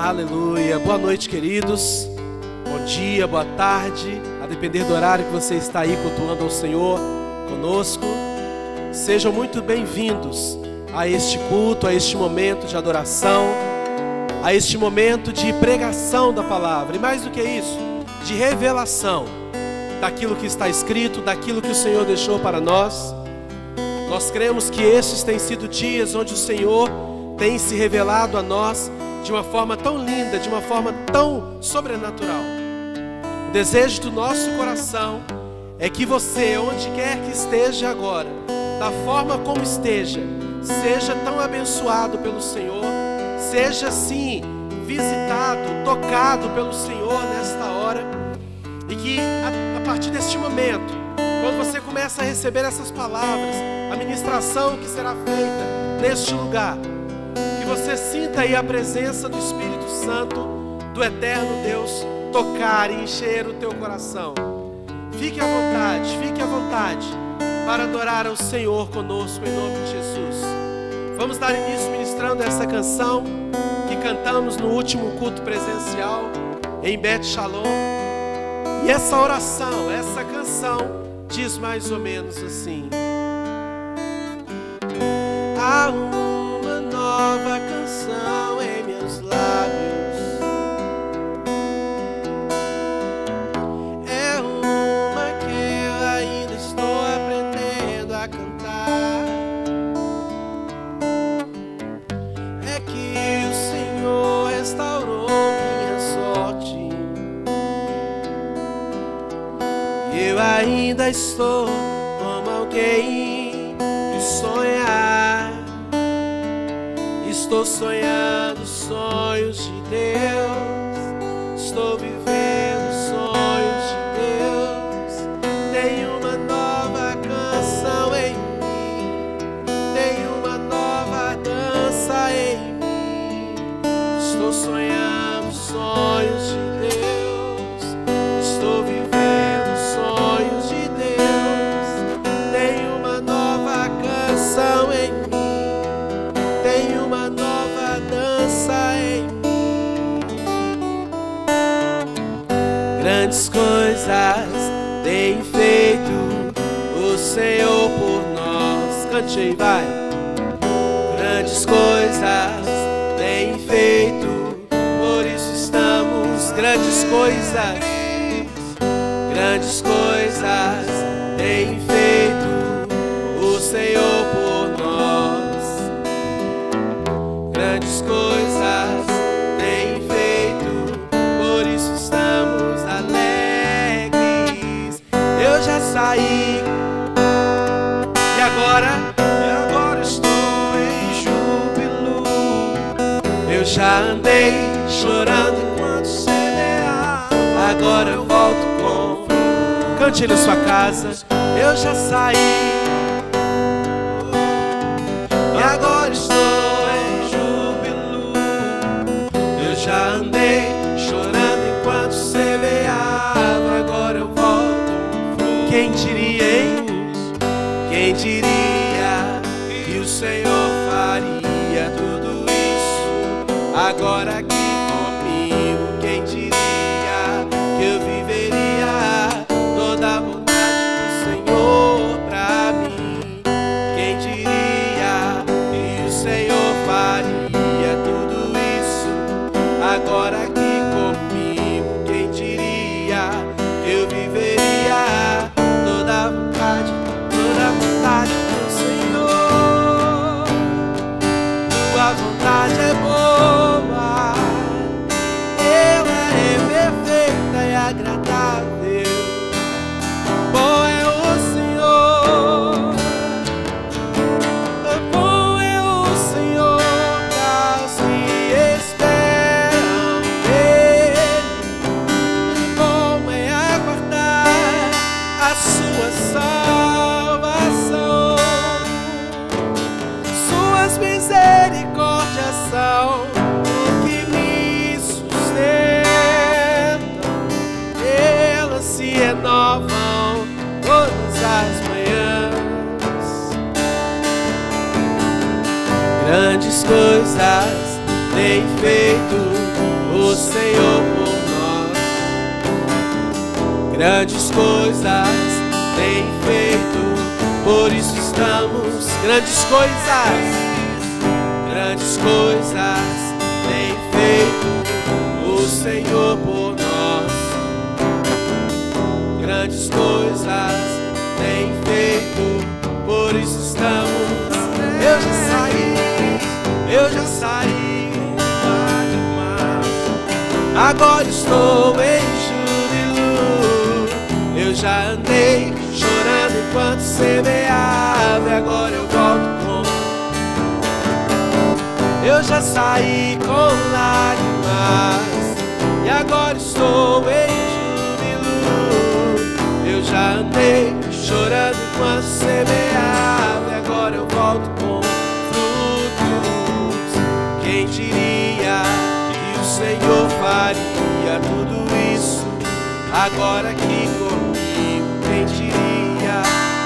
Aleluia. Boa noite, queridos. Bom dia, boa tarde, a depender do horário que você está aí cultuando ao Senhor conosco. Sejam muito bem-vindos a este culto, a este momento de adoração, a este momento de pregação da palavra. E mais do que isso, de revelação daquilo que está escrito, daquilo que o Senhor deixou para nós. Nós cremos que estes têm sido dias onde o Senhor tem se revelado a nós de uma forma tão linda, de uma forma tão sobrenatural. O desejo do nosso coração é que você, onde quer que esteja agora, da forma como esteja, seja tão abençoado pelo Senhor, seja sim visitado, tocado pelo Senhor nesta hora, e que a partir deste momento, quando você começa a receber essas palavras, a ministração que será feita neste lugar, que você sinta aí a presença do Espírito Santo, do eterno Deus, tocar e encher o teu coração. Fique à vontade para adorar ao Senhor conosco em nome de Jesus. Vamos dar início ministrando essa canção que cantamos no último culto presencial em Bet Shalom. E essa oração, essa canção diz mais ou menos assim: há uma nova canção em meus lábios, é uma que eu ainda estou aprendendo a cantar. É que o Senhor restaurou minha sorte, e eu ainda estou como alguém que sonhar. Estou sonhando sonhos de Deus, estou vivendo sonhos de Deus. Tenho uma nova canção em mim, tenho uma nova dança em mim. Estou sonhando sonhos de Deus, estou vivendo sonhos de Deus. Tenho uma nova canção em mim, tenho uma nova dança em mim. Grandes coisas tem feito o Senhor por nós. Cante aí, vai. Grandes coisas tem feito, por isso estamos. Grandes coisas tem feito o Senhor por nós. Grandes coisas tem feito, por isso estamos alegres. Eu já saí e agora estou em júbilo. Eu já andei chorando enquanto semeava, agora eu volto com. Cante na sua casa. Eu já saí e agora estou em júbilo. Eu já andei chorando enquanto semeava, agora eu volto. Quem diria, hein? Quem diria que o Senhor faria tudo isso agora aqui comigo? Quem diria que eu viveria toda a vontade do Senhor pra mim? Quem diria que o Senhor faria tudo isso agora aqui comigo? Quem diria que eu viveria toda a vontade do Senhor? Tua vontade é boa, ela é perfeita e agradável. Bom é o Senhor, bom é o Senhor aos que esperam nele. Bom é aguardar a sua salvação. Suas misericórdias são o que me sustentam, elas se renovam todas as manhãs. Grandes coisas tem feito o Senhor por nós. Grandes coisas tem feito, por isso estamos. Grandes coisas tem feito o Senhor por nós. Grandes coisas tem feito, por isso estamos. Eu já saí lágrimas, agora estou em júbilo. Eu já andei chorando enquanto semeava, e agora eu volto com. Eu já saí com lágrimas, e agora estou em júbilo. Eu já andei chorando enquanto semeava, e agora eu volto com frutos. Quem diria que o Senhor faria tudo isso agora aqui comigo? Quem diria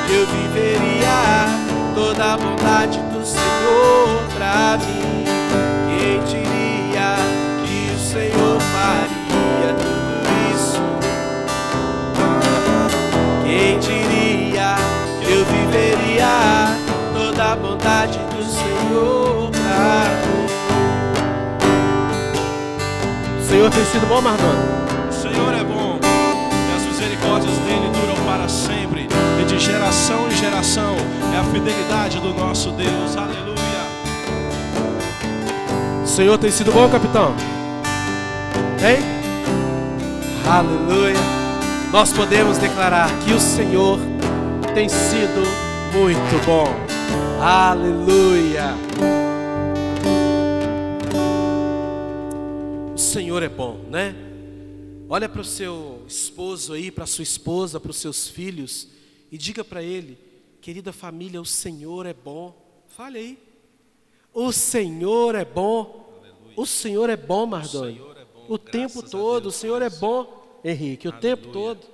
que eu viveria toda a bondade do Senhor pra mim? Quem diria que o Senhor faria tudo isso? Quem diria que eu viveria toda a bondade do Senhor pra mim? O Senhor tem sido bom, Mardoni? O Senhor é bom, e as misericórdias dele duram para sempre, e de geração em geração é a fidelidade do nosso Deus. Aleluia. O Senhor tem sido bom, capitão? Tem? Aleluia. Nós podemos declarar que o Senhor tem sido muito bom. Aleluia. O Senhor é bom, né? Olha para o seu esposo aí, para a sua esposa, para os seus filhos e diga para ele: querida família, o Senhor é bom. Fale aí. O Senhor é bom. Aleluia. O Senhor é bom, Mardoni. O tempo todo. O Senhor é bom, Henrique. O tempo todo.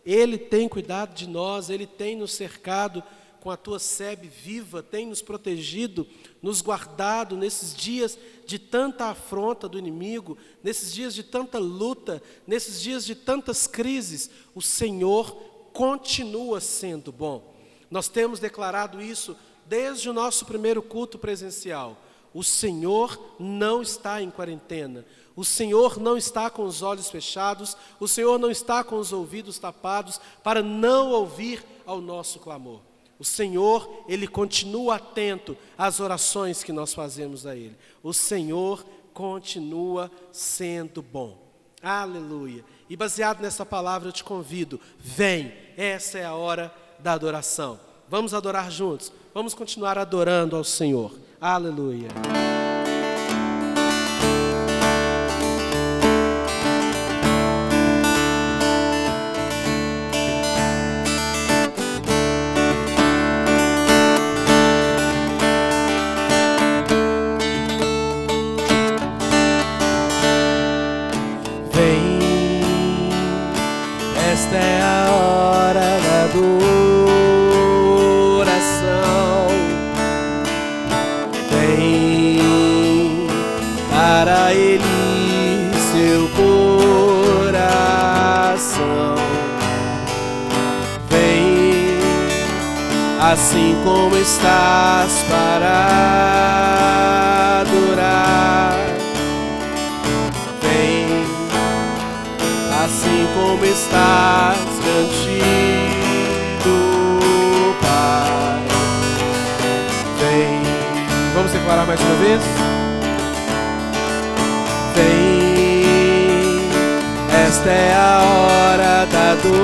Ele tem cuidado de nós. Ele tem nos cercado com a tua sebe viva, tem nos protegido, nos guardado nesses dias de tanta afronta do inimigo, nesses dias de tanta luta, nesses dias de tantas crises. O Senhor continua sendo bom. Nós temos declarado isso desde o nosso primeiro culto presencial. O Senhor não está em quarentena. O Senhor não está com os olhos fechados. O Senhor não está com os ouvidos tapados para não ouvir ao nosso clamor. O Senhor, Ele continua atento às orações que nós fazemos a Ele. O Senhor continua sendo bom. Aleluia. E baseado nessa palavra eu te convido, vem, essa é a hora da adoração. Vamos adorar juntos, vamos continuar adorando ao Senhor. Aleluia. Esta é a hora da adoração. Vem para Ele seu coração. Vem assim como estás para adorar. Vem assim como estás diante do Pai. Vem, vamos declarar mais uma vez? Vem, esta é a hora da adoração.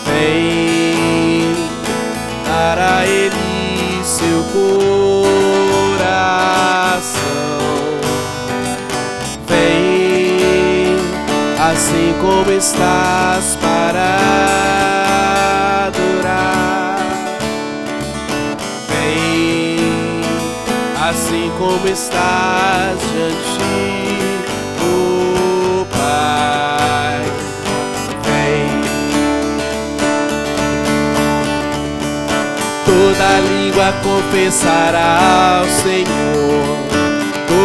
Vem para Ele seu coração. Vem, assim como estás para adorar. Vem, assim como estás diante do Pai. Vem, toda língua confessará ao Senhor.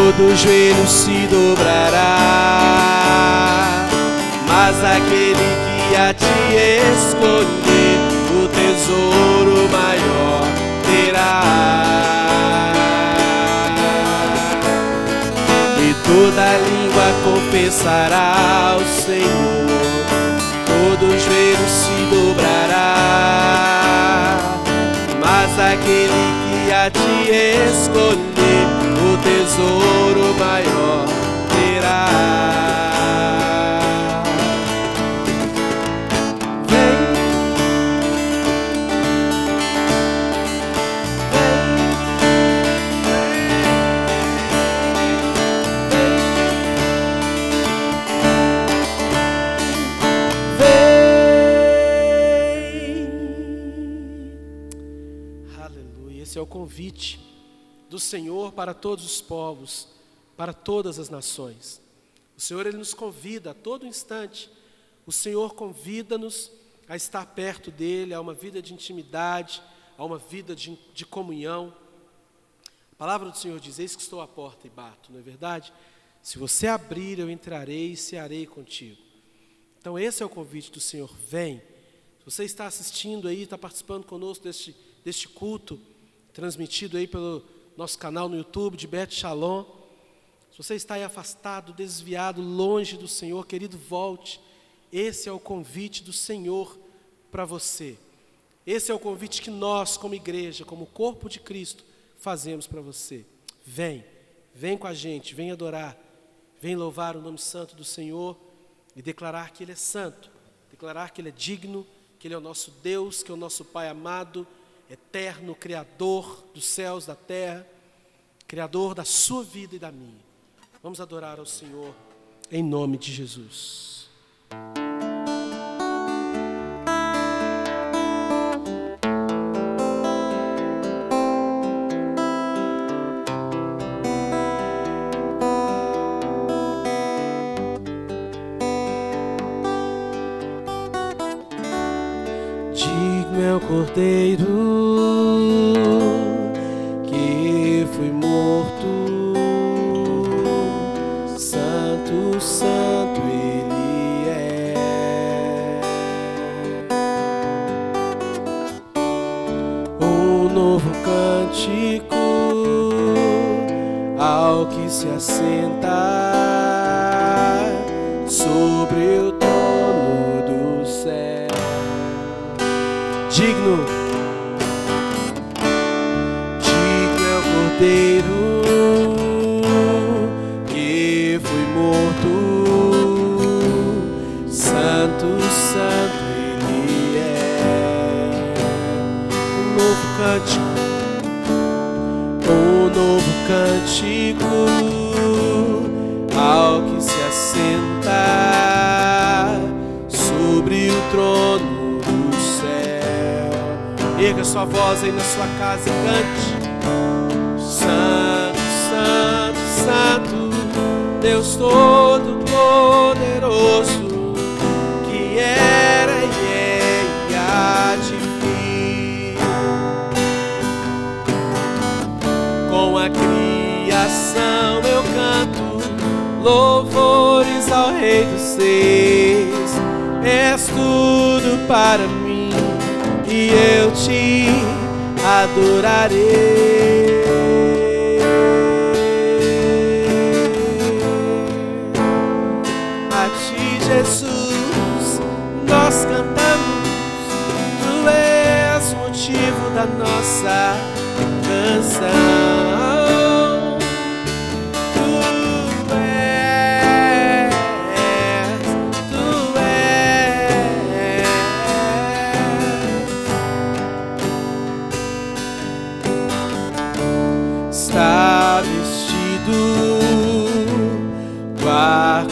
todo joelho se dobrará, mas aquele que a ti escolher, o tesouro maior terá. E toda língua confessará ao Senhor, todo joelho se dobrará, mas aquele que a ti escolher, o tesouro maior terá. Esse é o convite do Senhor para todos os povos, para todas as nações. O Senhor, Ele nos convida a todo instante. O Senhor convida-nos a estar perto dEle, a uma vida de intimidade, a uma vida de comunhão. A palavra do Senhor diz: eis que estou à porta e bato, não é verdade? Se você abrir, eu entrarei e cearei contigo. Então esse é o convite do Senhor, vem. Se você está assistindo aí, está participando conosco deste culto, transmitido aí pelo nosso canal no YouTube de Bet Shalom. Se você está aí afastado, desviado, longe do Senhor, querido, volte. Esse é o convite do Senhor para você. Esse é o convite que nós, como igreja, como corpo de Cristo, fazemos para você. Vem com a gente, vem adorar, vem louvar o nome santo do Senhor e declarar que Ele é santo, declarar que Ele é digno, que Ele é o nosso Deus, que é o nosso Pai amado, eterno, Criador dos céus, da terra, Criador da sua vida e da minha. Vamos adorar ao Senhor em nome de Jesus. Digno é o Cordeiro que foi morto, santo, santo Ele é. Um novo cântico ao que se assenta sobre o trono do céu. Digno é o Cordeiro que foi morto, santo, santo Ele é. Um novo cântico ao que se assenta sobre o trono. Erga sua voz aí na sua casa e cante: Santo, Santo, Santo, Deus Todo-Poderoso, que era e é e há de vir. Com a criação eu canto louvores ao Rei dos Reis. És tudo para mim e eu te adorarei. A ti, Jesus, nós cantamos. Tu és o motivo da nossa canção. Está vestido do arco-íris,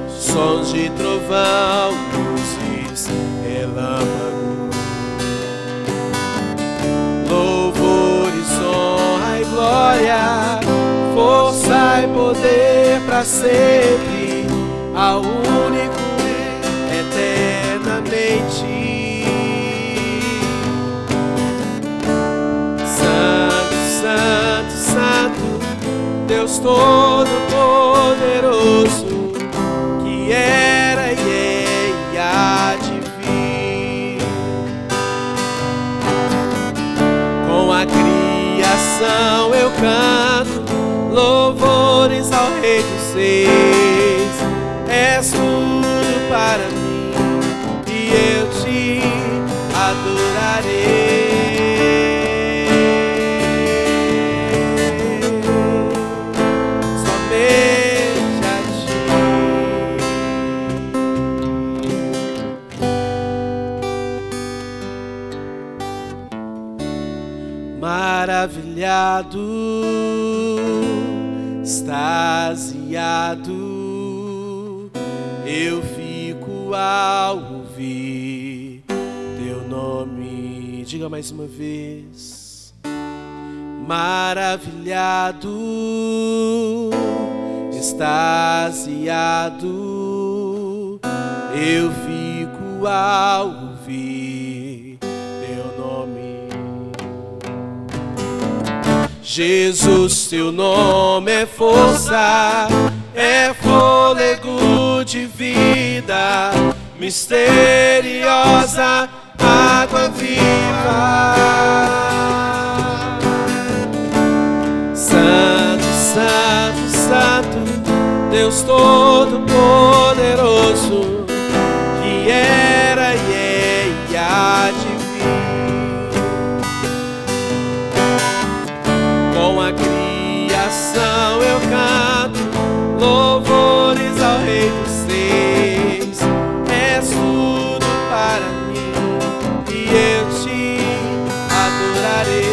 sons de trovão, luzes, relâmpagos, louvores, honra e glória, força e poder para sempre, ao único eternamente. Santo, és tudo para mim e eu te adorarei. Somente a ti. Maravilhado, extasiado, eu fico ao ouvir teu nome. Diga mais uma vez. Maravilhado, extasiado, eu fico ao ouvir teu nome. Jesus, teu nome é força, é fôlego de vida, misteriosa água viva. Santo, santo, santo, Deus Todo-Poderoso, que era e é e há de vir. Com a criação eu canto louvores ao Rei dos Reis. És tudo para mim e eu te adorarei.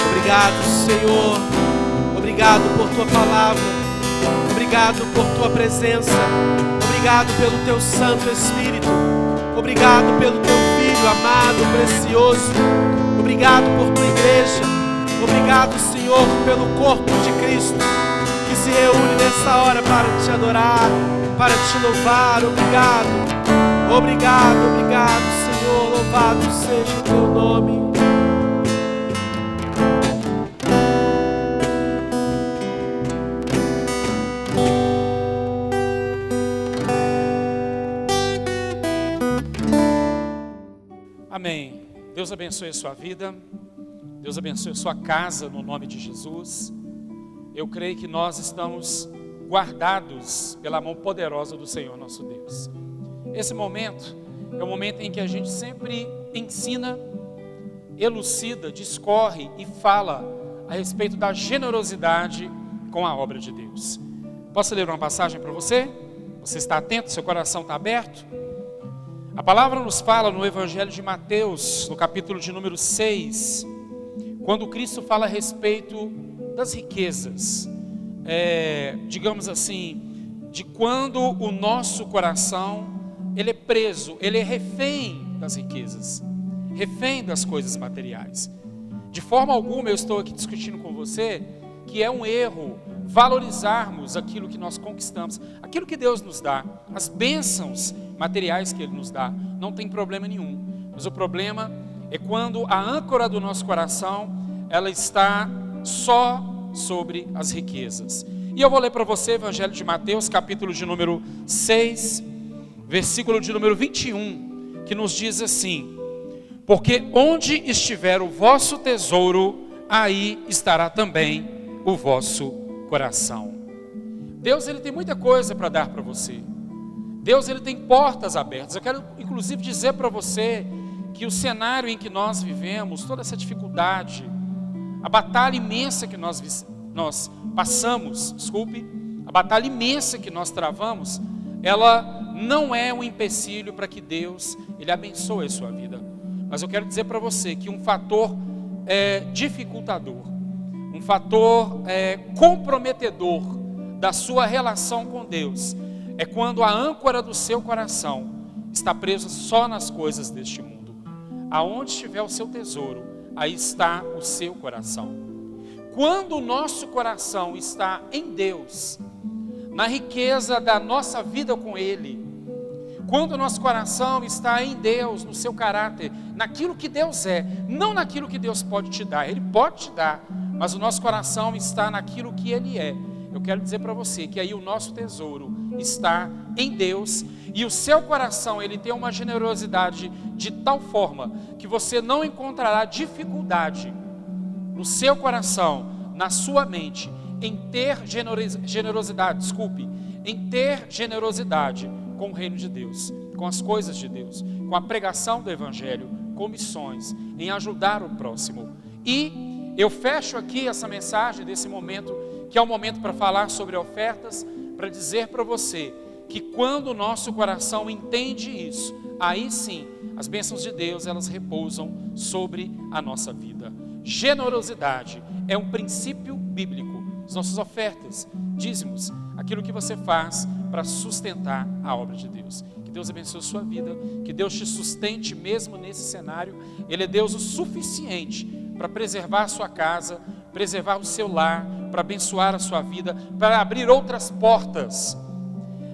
Obrigado, Senhor. Obrigado por tua palavra. Obrigado por tua presença. Obrigado pelo teu Santo Espírito. Obrigado pelo teu Filho amado, precioso. Obrigado por tua igreja. Obrigado, Senhor, pelo corpo de Cristo que se reúne nessa hora para te adorar, para te louvar. Obrigado, obrigado, obrigado, Senhor. Louvado seja o teu nome. Amém. Deus abençoe a sua vida. Deus abençoe a sua casa no nome de Jesus. Eu creio que nós estamos guardados pela mão poderosa do Senhor nosso Deus. Esse momento é o momento em que a gente sempre ensina, elucida, discorre e fala a respeito da generosidade com a obra de Deus. Posso ler uma passagem para você? Você está atento? Seu coração está aberto? A palavra nos fala no Evangelho de Mateus, no capítulo de número 6, quando Cristo fala a respeito das riquezas, digamos assim, de quando o nosso coração, ele é preso, ele é refém das riquezas, refém das coisas materiais. De forma alguma eu estou aqui discutindo com você que é um erro valorizarmos aquilo que nós conquistamos, aquilo que Deus nos dá, as bênçãos materiais que Ele nos dá, não tem problema nenhum. Mas o problema é quando a âncora do nosso coração, ela está só sobre as riquezas. E eu vou ler para você o Evangelho de Mateus, capítulo de número 6, versículo de número 21, que nos diz assim: porque onde estiver o vosso tesouro, aí estará também o vosso coração. Deus, Ele tem muita coisa para dar para você. Deus, Ele tem portas abertas. Eu quero inclusive dizer para você que o cenário em que nós vivemos, toda essa dificuldade, a batalha imensa que nós passamos, a batalha imensa que nós travamos, ela não é um empecilho para que Deus, Ele abençoe a sua vida. Mas eu quero dizer para você que um fator dificultador, um fator comprometedor da sua relação com Deus, é quando a âncora do seu coração está presa só nas coisas deste mundo. Aonde estiver o seu tesouro, aí está o seu coração. Quando o nosso coração está em Deus, na riqueza da nossa vida com Ele, quando o nosso coração está em Deus, no seu caráter, naquilo que Deus é, não naquilo que Deus pode te dar. Ele pode te dar, mas o nosso coração está naquilo que Ele é. Eu quero dizer para você que aí o nosso tesouro está em Deus, e o seu coração, ele tem uma generosidade de tal forma que você não encontrará dificuldade no seu coração, na sua mente, em ter generosidade com o reino de Deus, com as coisas de Deus, com a pregação do Evangelho, com missões, em ajudar o próximo. E eu fecho aqui essa mensagem desse momento, que é o momento para falar sobre ofertas, para dizer para você que quando o nosso coração entende isso, aí sim, as bênçãos de Deus, elas repousam sobre a nossa vida. Generosidade é um princípio bíblico. As nossas ofertas, dízimos, aquilo que você faz para sustentar a obra de Deus. Que Deus abençoe a sua vida, que Deus te sustente mesmo nesse cenário. Ele é Deus o suficiente para preservar a sua casa, preservar o seu lar, para abençoar a sua vida, para abrir outras portas.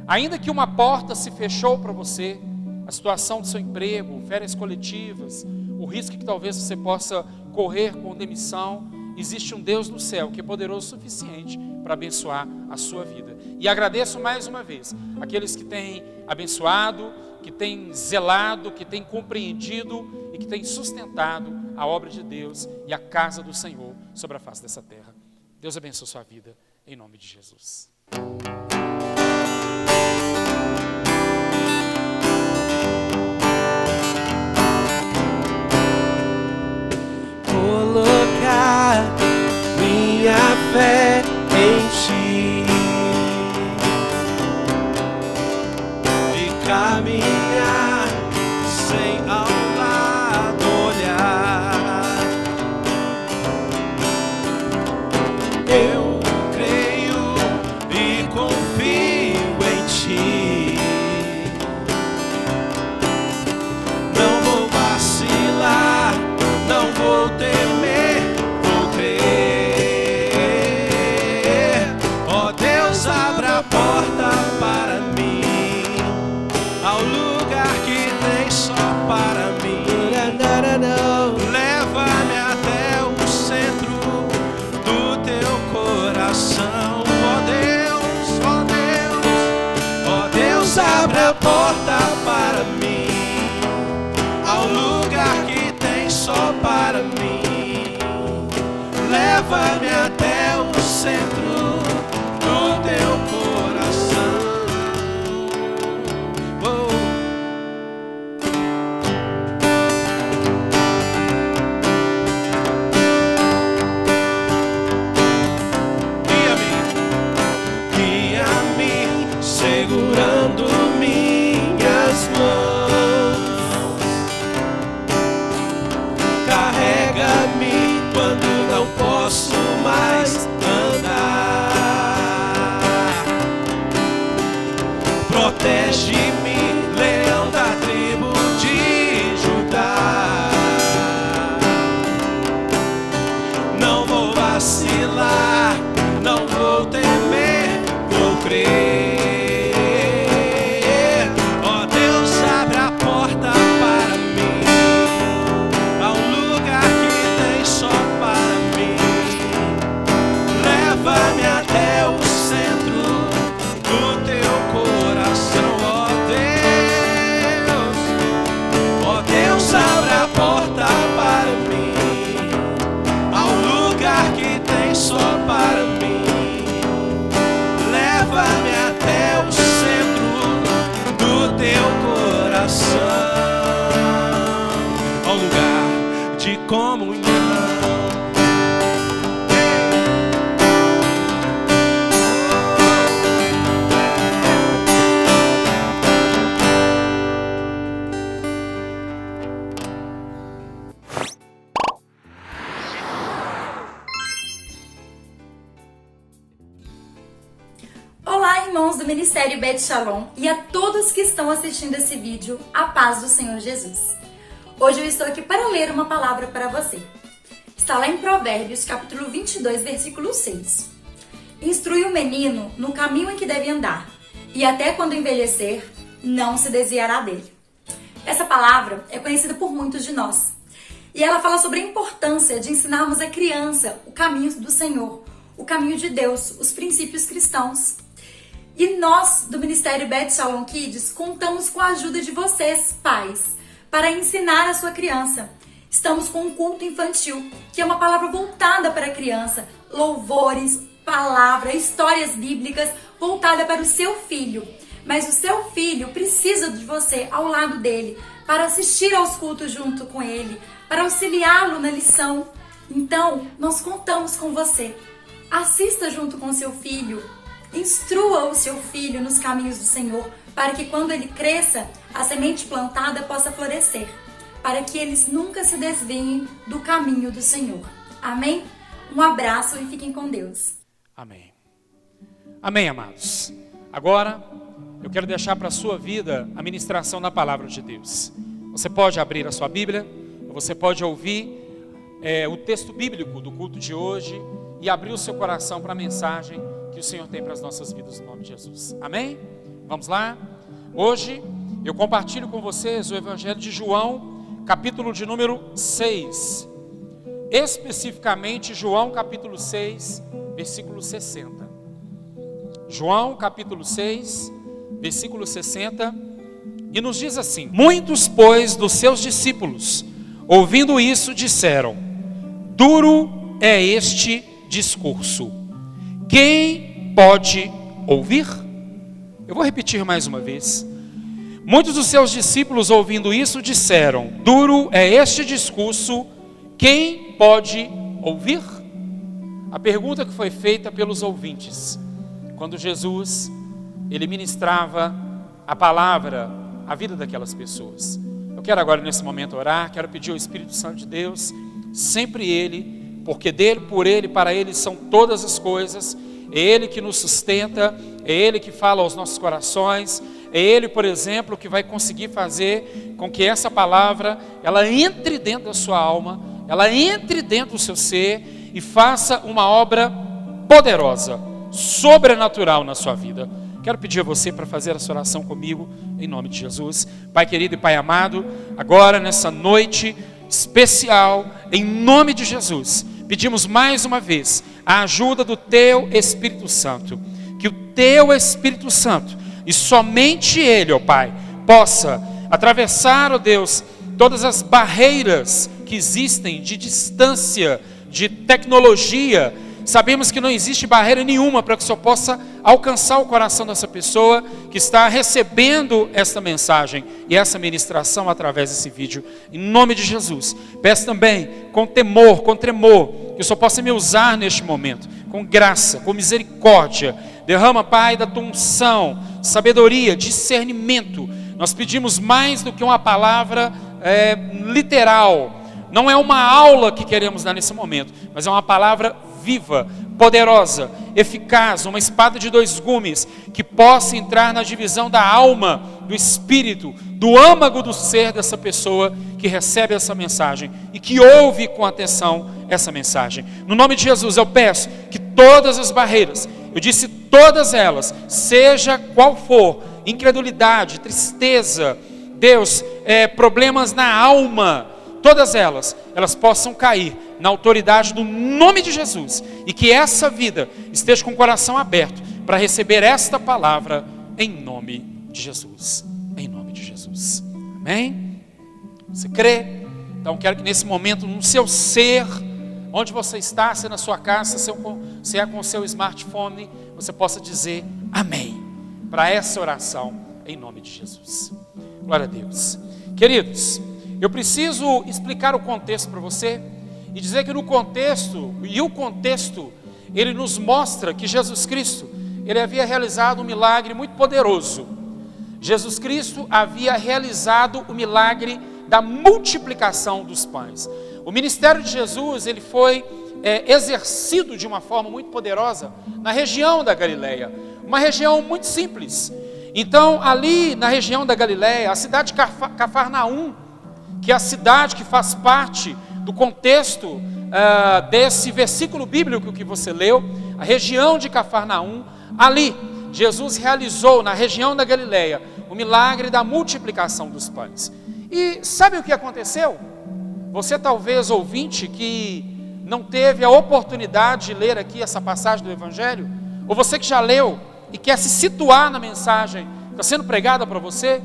Ainda que uma porta se fechou para você, a situação do seu emprego, férias coletivas, o risco que talvez você possa correr com demissão, existe um Deus no céu que é poderoso o suficiente para abençoar a sua vida. E agradeço mais uma vez aqueles que têm abençoado, que têm zelado, que têm compreendido e que têm sustentado a obra de Deus e a casa do Senhor sobre a face dessa terra. Deus abençoe a sua vida, em nome de Jesus. Colocar minha fé em Ti e caminhar sem ao lado olhar. Eu creio e confio em Ti. Não vou vacilar, não vou temer, vou crer. Ó Deus, abra a porta para mim, ao lugar que tem só para mim. Leva-me até o centro do Teu coração. Ó Deus, ó Deus, ó Deus, abra a porta para mim, ao lugar que tem só para mim. Leva-me até o centro do Teu coração. Oh. Guia-me, segurando minhas mãos. Carrega-me quando não posso mais andar. Protege-me, leão da tribo de Judá. Não vou vacilar, não vou temer, vou crer. Ó Deus, abre a porta para mim, ao lugar que tem só para mim. Leva-me até o centro do Teu coração. Ó Deus, abre a porta para mim, ao lugar que tem só para mim. Leva-me até o centro do Teu coração, ao lugar de comunhão. Olá, irmãos do Ministério Bet Shalom e a todos que estão assistindo esse vídeo, a paz do Senhor Jesus. Hoje eu estou aqui para ler uma palavra para você. Está lá em Provérbios, capítulo 22, versículo 6. Instrui o menino no caminho em que deve andar, e até quando envelhecer, não se desviará dele. Essa palavra é conhecida por muitos de nós, e ela fala sobre a importância de ensinarmos a criança o caminho do Senhor, o caminho de Deus, os princípios cristãos. E nós, do Ministério Bet Shalom Kids, contamos com a ajuda de vocês, pais, para ensinar a sua criança. Estamos com um culto infantil, que é uma palavra voltada para a criança, louvores, palavra, histórias bíblicas voltada para o seu filho. Mas o seu filho precisa de você ao lado dele, para assistir aos cultos junto com ele, para auxiliá-lo na lição. Então, nós contamos com você. Assista junto com seu filho, instrua o seu filho nos caminhos do Senhor, para que quando ele cresça, a semente plantada possa florescer, para que eles nunca se desviem do caminho do Senhor. Amém? Um abraço e fiquem com Deus. Amém. Amém, amados. Agora, eu quero deixar para a sua vida a ministração da palavra de Deus. Você pode abrir a sua Bíblia, você pode ouvir o texto bíblico do culto de hoje e abrir o seu coração para a mensagem que o Senhor tem para as nossas vidas, no nome de Jesus. Amém? Vamos lá? Hoje eu compartilho com vocês o Evangelho de João, capítulo de número 6. Especificamente João capítulo 6, versículo 60. João capítulo 6, versículo 60. E nos diz assim: muitos, pois, dos seus discípulos, ouvindo isso, disseram: duro é este discurso, quem pode ouvir? Eu vou repetir mais uma vez. Muitos dos seus discípulos, ouvindo isso, disseram: duro é este discurso, quem pode ouvir? A pergunta que foi feita pelos ouvintes, quando Jesus, ele ministrava a palavra à vida daquelas pessoas. Eu quero agora nesse momento orar, quero pedir ao Espírito Santo de Deus, sempre Ele, porque dele, por Ele, para Ele são todas as coisas, é Ele que nos sustenta, é Ele que fala aos nossos corações, é Ele, por exemplo, que vai conseguir fazer com que essa palavra, ela entre dentro da sua alma, ela entre dentro do seu ser e faça uma obra poderosa, sobrenatural na sua vida. Quero pedir a você para fazer essa oração comigo, em nome de Jesus. Pai querido e Pai amado, agora nessa noite especial, em nome de Jesus, pedimos mais uma vez a ajuda do Teu Espírito Santo, que o Teu Espírito Santo, e somente Ele, ó Pai, possa atravessar, ó Deus, todas as barreiras que existem de distância, de tecnologia. Sabemos que não existe barreira nenhuma para que o Senhor possa alcançar o coração dessa pessoa que está recebendo esta mensagem e essa ministração através desse vídeo. Em nome de Jesus, peço também com temor, com tremor, que o Senhor possa me usar neste momento, com graça, com misericórdia. Derrama, Pai, da tua unção, sabedoria, discernimento. Nós pedimos mais do que uma palavra literal. Não é uma aula que queremos dar nesse momento, mas é uma palavra viva, poderosa, eficaz, uma espada de dois gumes, que possa entrar na divisão da alma, do espírito, do âmago do ser dessa pessoa que recebe essa mensagem e que ouve com atenção essa mensagem. No nome de Jesus eu peço que todas as barreiras, eu disse todas elas, seja qual for, incredulidade, tristeza, Deus, problemas na alma, todas elas possam cair na autoridade do nome de Jesus, e que essa vida esteja com o coração aberto para receber esta palavra em nome de Jesus. Em nome de Jesus. Amém? Você crê? Então quero que nesse momento, no seu ser, onde você está, se é na sua casa, se é com o seu smartphone, você possa dizer amém para essa oração em nome de Jesus. Glória a Deus. Queridos, eu preciso explicar o contexto para você e dizer que o contexto, ele nos mostra que Jesus Cristo, ele havia realizado um milagre muito poderoso. Jesus Cristo havia realizado o milagre da multiplicação dos pães. O ministério de Jesus, ele foi exercido de uma forma muito poderosa na região da Galileia, uma região muito simples. Então, ali na região da Galileia, a cidade de Cafarnaum, que é a cidade que faz parte do contexto desse versículo bíblico que você leu, a região de Cafarnaum, ali Jesus realizou na região da Galileia o milagre da multiplicação dos pães. E sabe o que aconteceu? Você talvez, ouvinte, que não teve a oportunidade de ler aqui essa passagem do Evangelho, ou você que já leu e quer se situar na mensagem que está sendo pregada para você,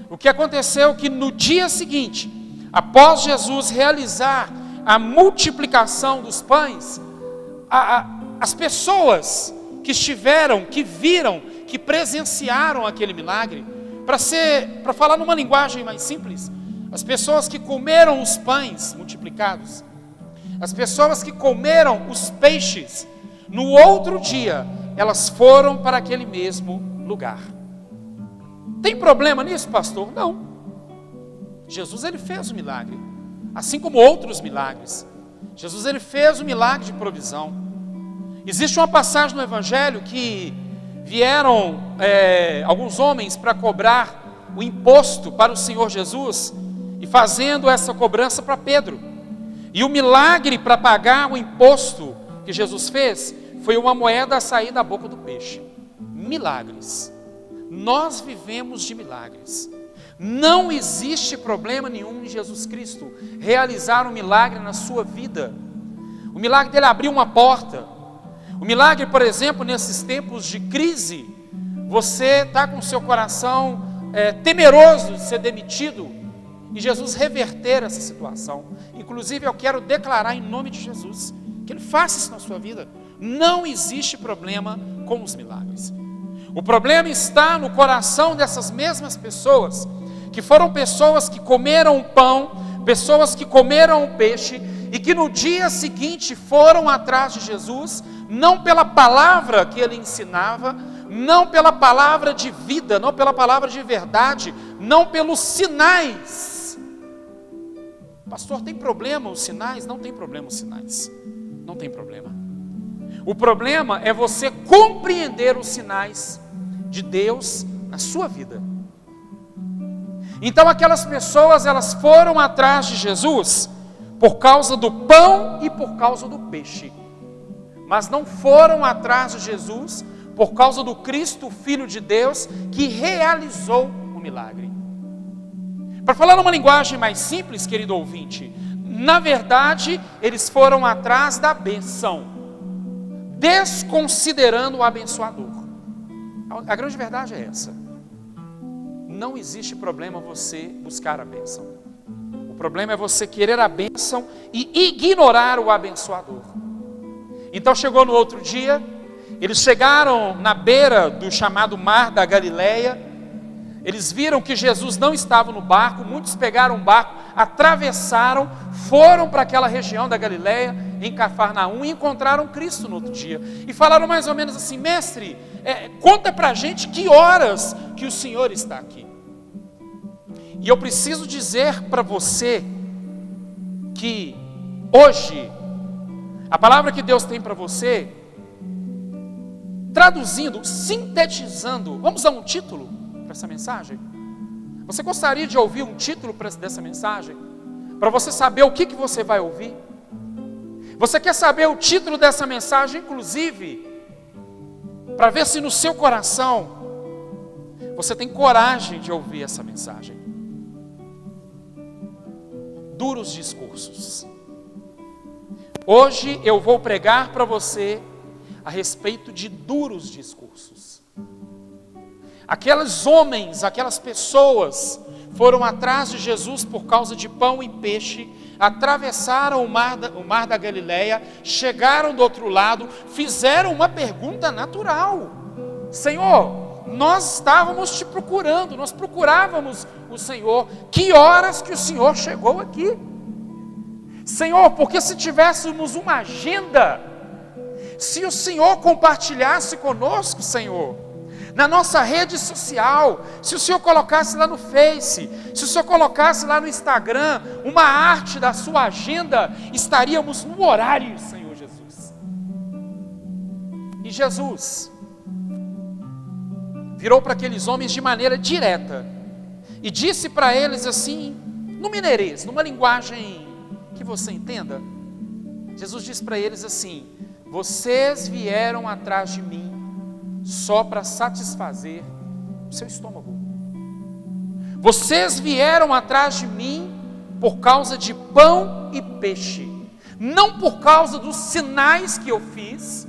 o que aconteceu é que no dia seguinte, após Jesus realizar a multiplicação dos pães, as pessoas que estiveram, que viram, que presenciaram aquele milagre, para falar numa linguagem mais simples, as pessoas que comeram os pães multiplicados, as pessoas que comeram os peixes, no outro dia, elas foram para aquele mesmo lugar. Tem problema nisso, pastor? Não. Jesus, ele fez o milagre, assim como outros milagres. Jesus, ele fez o milagre de provisão. Existe uma passagem no Evangelho que vieram alguns homens para cobrar o imposto para o Senhor Jesus, e fazendo essa cobrança para Pedro. E o milagre para pagar o imposto que Jesus fez foi uma moeda a sair da boca do peixe. Milagres. Nós vivemos de milagres. Não existe problema nenhum em Jesus Cristo realizar um milagre na sua vida. O milagre dele abriu uma porta. O milagre, por exemplo, nesses tempos de crise, você está com o seu coração temeroso de ser demitido, e Jesus reverter essa situação. Inclusive, eu quero declarar em nome de Jesus que Ele faça isso na sua vida. Não existe problema com os milagres. O problema está no coração dessas mesmas pessoas, que foram pessoas que comeram pão, pessoas que comeram peixe, e que no dia seguinte foram atrás de Jesus, não pela palavra que Ele ensinava, não pela palavra de vida, não pela palavra de verdade, não pelos sinais. Pastor, tem problema os sinais? Não tem problema os sinais. Não tem problema. O problema é você compreender os sinais de Deus na sua vida. Então aquelas pessoas, elas foram atrás de Jesus por causa do pão e por causa do peixe, mas não foram atrás de Jesus por causa do Cristo, Filho de Deus, que realizou o milagre. Para falar numa linguagem mais simples, querido ouvinte, na verdade, eles foram atrás da bênção, desconsiderando o abençoador. A grande verdade é essa. Não existe problema você buscar a bênção. O problema é você querer a bênção e ignorar o abençoador. Então chegou no outro dia, eles chegaram na beira do chamado Mar da Galileia. Eles viram que Jesus não estava no barco, muitos pegaram um barco, atravessaram, foram para aquela região da Galileia, em Cafarnaum, e encontraram Cristo no outro dia. E falaram mais ou menos assim: mestre, conta para a gente que horas que o Senhor está aqui. E eu preciso dizer para você que hoje, a palavra que Deus tem para você, traduzindo, sintetizando, vamos dar um título para essa mensagem? Você gostaria de ouvir um título dessa mensagem? Para você saber o que você vai ouvir? Você quer saber o título dessa mensagem, inclusive, para ver se no seu coração você tem coragem de ouvir essa mensagem? Duros discursos. Hoje eu vou pregar para você a respeito de duros discursos. Aqueles homens, aquelas pessoas foram atrás de Jesus por causa de pão e peixe, atravessaram o mar da Galileia, chegaram do outro lado, fizeram uma pergunta natural: Senhor, nós estávamos te procurando, nós procurávamos o Senhor, que horas que o Senhor chegou aqui? Senhor, porque se tivéssemos uma agenda, se o Senhor compartilhasse conosco, Senhor, na nossa rede social, se o Senhor colocasse lá no Face, se o Senhor colocasse lá no Instagram uma arte da sua agenda, estaríamos no horário, Senhor Jesus. E Jesus virou para aqueles homens de maneira direta e disse para eles assim, no mineirês, numa linguagem que você entenda. Jesus disse para eles assim: vocês vieram atrás de mim só para satisfazer o seu estômago. Vocês vieram atrás de mim por causa de pão e peixe, não por causa dos sinais que eu fiz.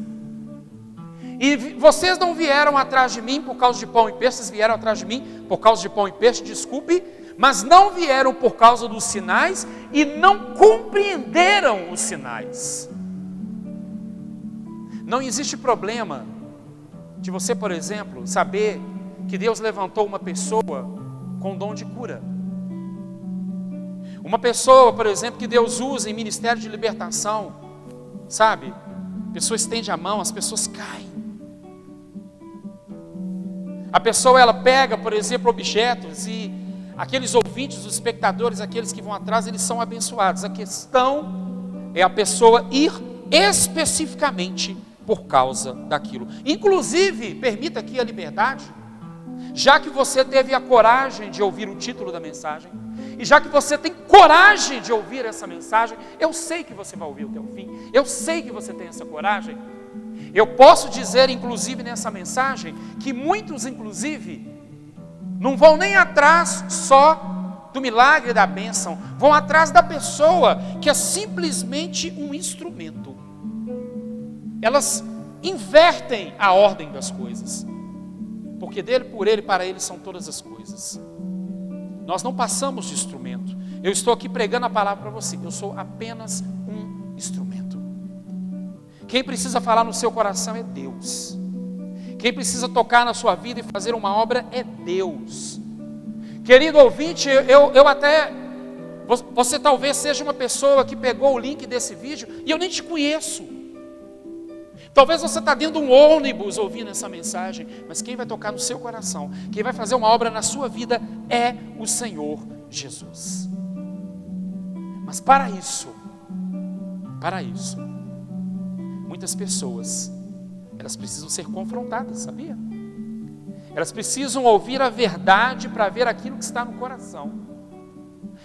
E vocês não vieram atrás de mim por causa de pão e peixe, vocês vieram atrás de mim por causa de pão e peixe, desculpe, mas não vieram por causa dos sinais e não compreenderam os sinais. Não existe problema de você, por exemplo, saber que Deus levantou uma pessoa com dom de cura. Uma pessoa, por exemplo, que Deus usa em ministério de libertação, sabe? A pessoa estende a mão, as pessoas caem. A pessoa, ela pega, por exemplo, objetos e aqueles ouvintes, os espectadores, aqueles que vão atrás, eles são abençoados. A questão é a pessoa ir especificamente por causa daquilo. Inclusive, permita aqui a liberdade, já que você teve a coragem de ouvir o título da mensagem, e já que você tem coragem de ouvir essa mensagem, eu sei que você vai ouvir até o fim, eu sei que você tem essa coragem. Eu posso dizer, inclusive, nessa mensagem, que muitos, inclusive, não vão nem atrás só do milagre da bênção, vão atrás da pessoa que é simplesmente um instrumento. Elas invertem a ordem das coisas, porque dele, por ele, para ele são todas as coisas. Nós não passamos de instrumento. Eu estou aqui pregando a palavra para você, eu sou apenas um instrumento. Quem precisa falar no seu coração é Deus. Quem precisa tocar na sua vida e fazer uma obra é Deus. Querido ouvinte, eu até... Você talvez seja uma pessoa que pegou o link desse vídeo e eu nem te conheço. Talvez você está dentro de um ônibus ouvindo essa mensagem, mas quem vai tocar no seu coração, quem vai fazer uma obra na sua vida é o Senhor Jesus. Mas para isso, muitas pessoas, elas precisam ser confrontadas, sabia? Elas precisam ouvir a verdade para ver aquilo que está no coração.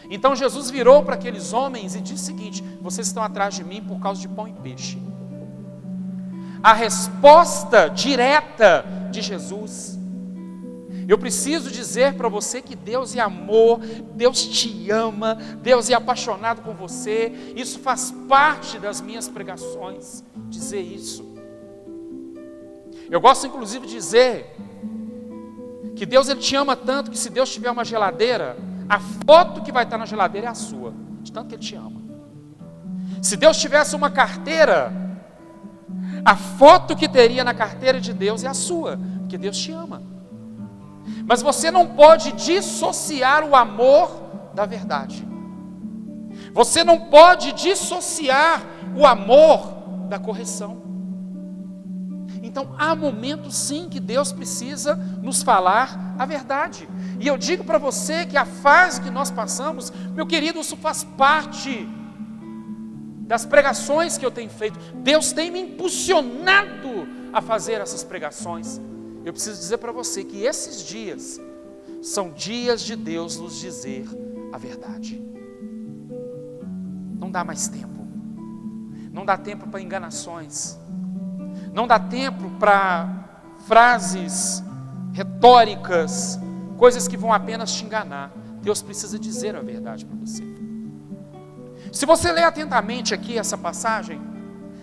Então Jesus virou para aqueles homens e disse o seguinte: vocês estão atrás de mim por causa de pão e peixe. A resposta direta de Jesus: eu preciso dizer para você que Deus é amor, Deus te ama, Deus é apaixonado com você. Isso faz parte das minhas pregações, dizer isso. Eu gosto inclusive de dizer que Deus, ele te ama tanto que se Deus tiver uma geladeira, a foto que vai estar na geladeira é a sua, de tanto que ele te ama. Se Deus tivesse uma carteira, a foto que teria na carteira de Deus é a sua, porque Deus te ama. Mas você não pode dissociar o amor da verdade. Você não pode dissociar o amor da correção. Então há momentos sim que Deus precisa nos falar a verdade. E eu digo para você que a fase que nós passamos, meu querido, isso faz parte das pregações que eu tenho feito. Deus tem me impulsionado a fazer essas pregações. Eu preciso dizer para você que esses dias são dias de Deus nos dizer a verdade. Não dá mais tempo. Não dá tempo para enganações. Não dá tempo para frases retóricas, coisas que vão apenas te enganar. Deus precisa dizer a verdade para você. Se você ler atentamente aqui essa passagem,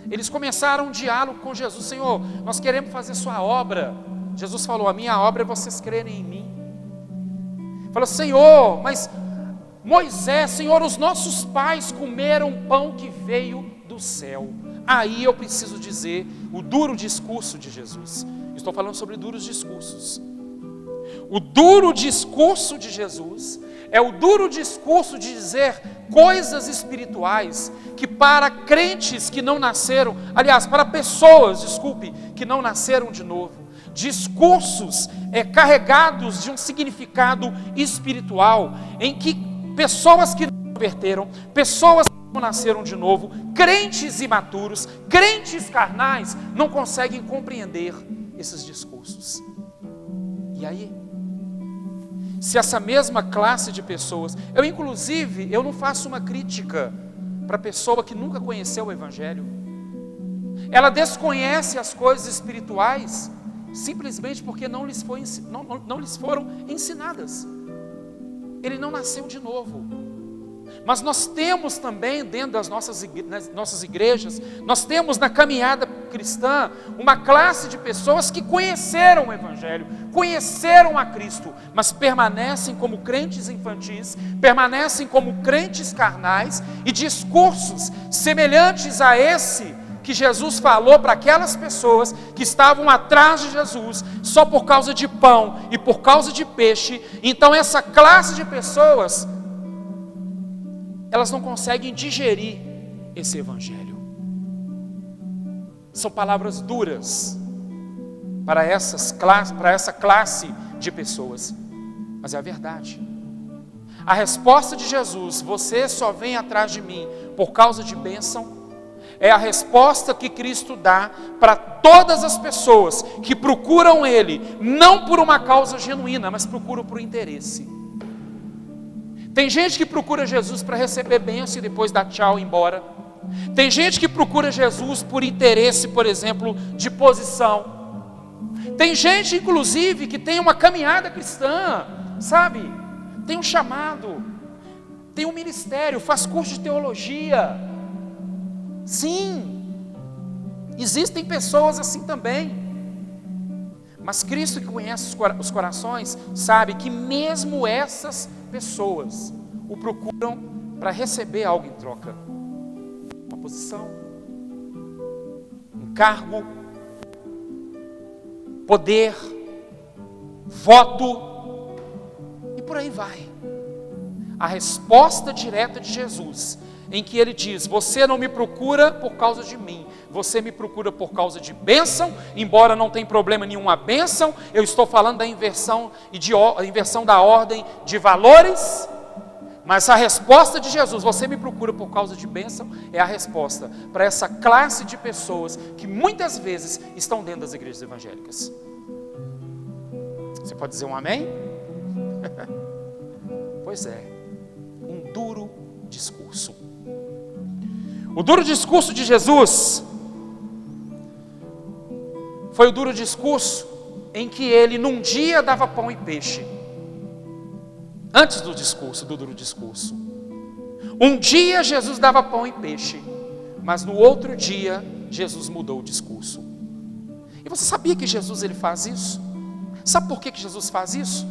eles começaram um diálogo com Jesus. Senhor, nós queremos fazer sua obra. Jesus falou: a minha obra é vocês crerem em mim. Falou: Senhor, mas Moisés, Senhor, os nossos pais comeram pão que veio do céu. Aí eu preciso dizer o duro discurso de Jesus. Estou falando sobre duros discursos. O duro discurso de Jesus é o duro discurso de dizer coisas espirituais que para crentes que não nasceram, aliás, para pessoas, que não nasceram de novo, discursos carregados de um significado espiritual, em que pessoas que não converteram, pessoas que não nasceram de novo, crentes imaturos, crentes carnais, não conseguem compreender esses discursos. E aí, se essa mesma classe de pessoas, eu não faço uma crítica para a pessoa que nunca conheceu o Evangelho, ela desconhece as coisas espirituais, simplesmente porque não lhes foram ensinadas. Ele não nasceu de novo. Mas nós temos também dentro das nossas igrejas, nós temos na caminhada cristã uma classe de pessoas que conheceram o Evangelho, conheceram a Cristo, mas permanecem como crentes infantis, permanecem como crentes carnais e discursos semelhantes a esse que Jesus falou para aquelas pessoas que estavam atrás de Jesus só por causa de pão e por causa de peixe. Então essa classe de pessoas, elas não conseguem digerir esse Evangelho. São palavras duras para essa classe de pessoas, mas é a verdade. A resposta de Jesus, você só vem atrás de mim por causa de bênção, é a resposta que Cristo dá para todas as pessoas que procuram Ele, não por uma causa genuína, mas procuram por interesse. Tem gente que procura Jesus para receber bênção e depois dar tchau e ir embora. Tem gente que procura Jesus por interesse, por exemplo, de posição. Tem gente, inclusive, que tem uma caminhada cristã, sabe? Tem um chamado, tem um ministério, faz curso de teologia. Sim, existem pessoas assim também. Mas Cristo, que conhece os corações, sabe que mesmo essas pessoas o procuram para receber algo em troca. Uma posição, um cargo, poder, voto, e por aí vai. A resposta direta de Jesus, em que Ele diz: você não me procura por causa de mim, você me procura por causa de bênção, embora não tenha problema nenhum a bênção. Eu estou falando da inversão da ordem de valores, mas a resposta de Jesus, você me procura por causa de bênção, é a resposta para essa classe de pessoas que muitas vezes estão dentro das igrejas evangélicas. Você pode dizer um amém? Pois é, um duro discurso. O duro discurso de Jesus foi o duro discurso em que Ele num dia dava pão e peixe. Antes do discurso, do duro discurso. Um dia Jesus dava pão e peixe, mas no outro dia Jesus mudou o discurso. E você sabia que Jesus ele faz isso? Sabe por que Jesus faz isso?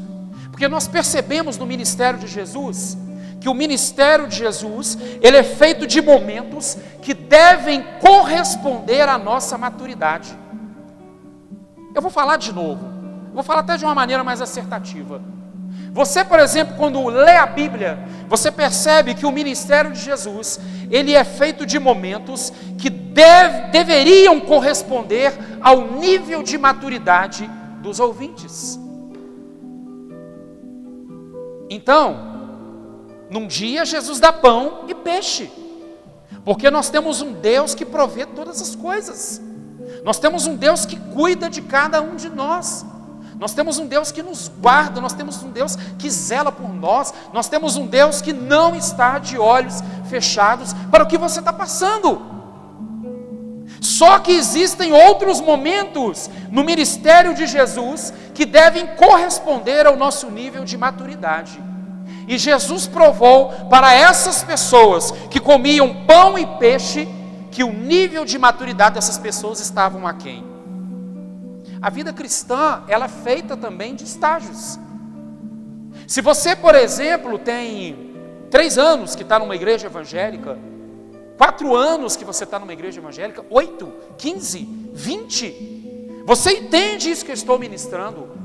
Porque nós percebemos no ministério de Jesus que o ministério de Jesus, ele é feito de momentos que devem corresponder à nossa maturidade. Eu vou falar de novo, vou falar até de uma maneira mais assertativa. Você, por exemplo, quando lê a Bíblia, você percebe que o ministério de Jesus, ele é feito de momentos que deveriam corresponder ao nível de maturidade dos ouvintes. Então, num dia Jesus dá pão e peixe, porque nós temos um Deus que provê todas as coisas. Nós temos um Deus que cuida de cada um de nós. Nós temos um Deus que nos guarda, nós temos um Deus que zela por nós, nós temos um Deus que não está de olhos fechados para o que você está passando. Só que existem outros momentos no ministério de Jesus que devem corresponder ao nosso nível de maturidade. E Jesus provou para essas pessoas que comiam pão e peixe, que o nível de maturidade dessas pessoas estavam aquém. A vida cristã, ela é feita também de estágios. Se você, por exemplo, tem 3 anos que está numa igreja evangélica, 4 anos que você está numa igreja evangélica, 8, 15, 20, você entende isso que eu estou ministrando?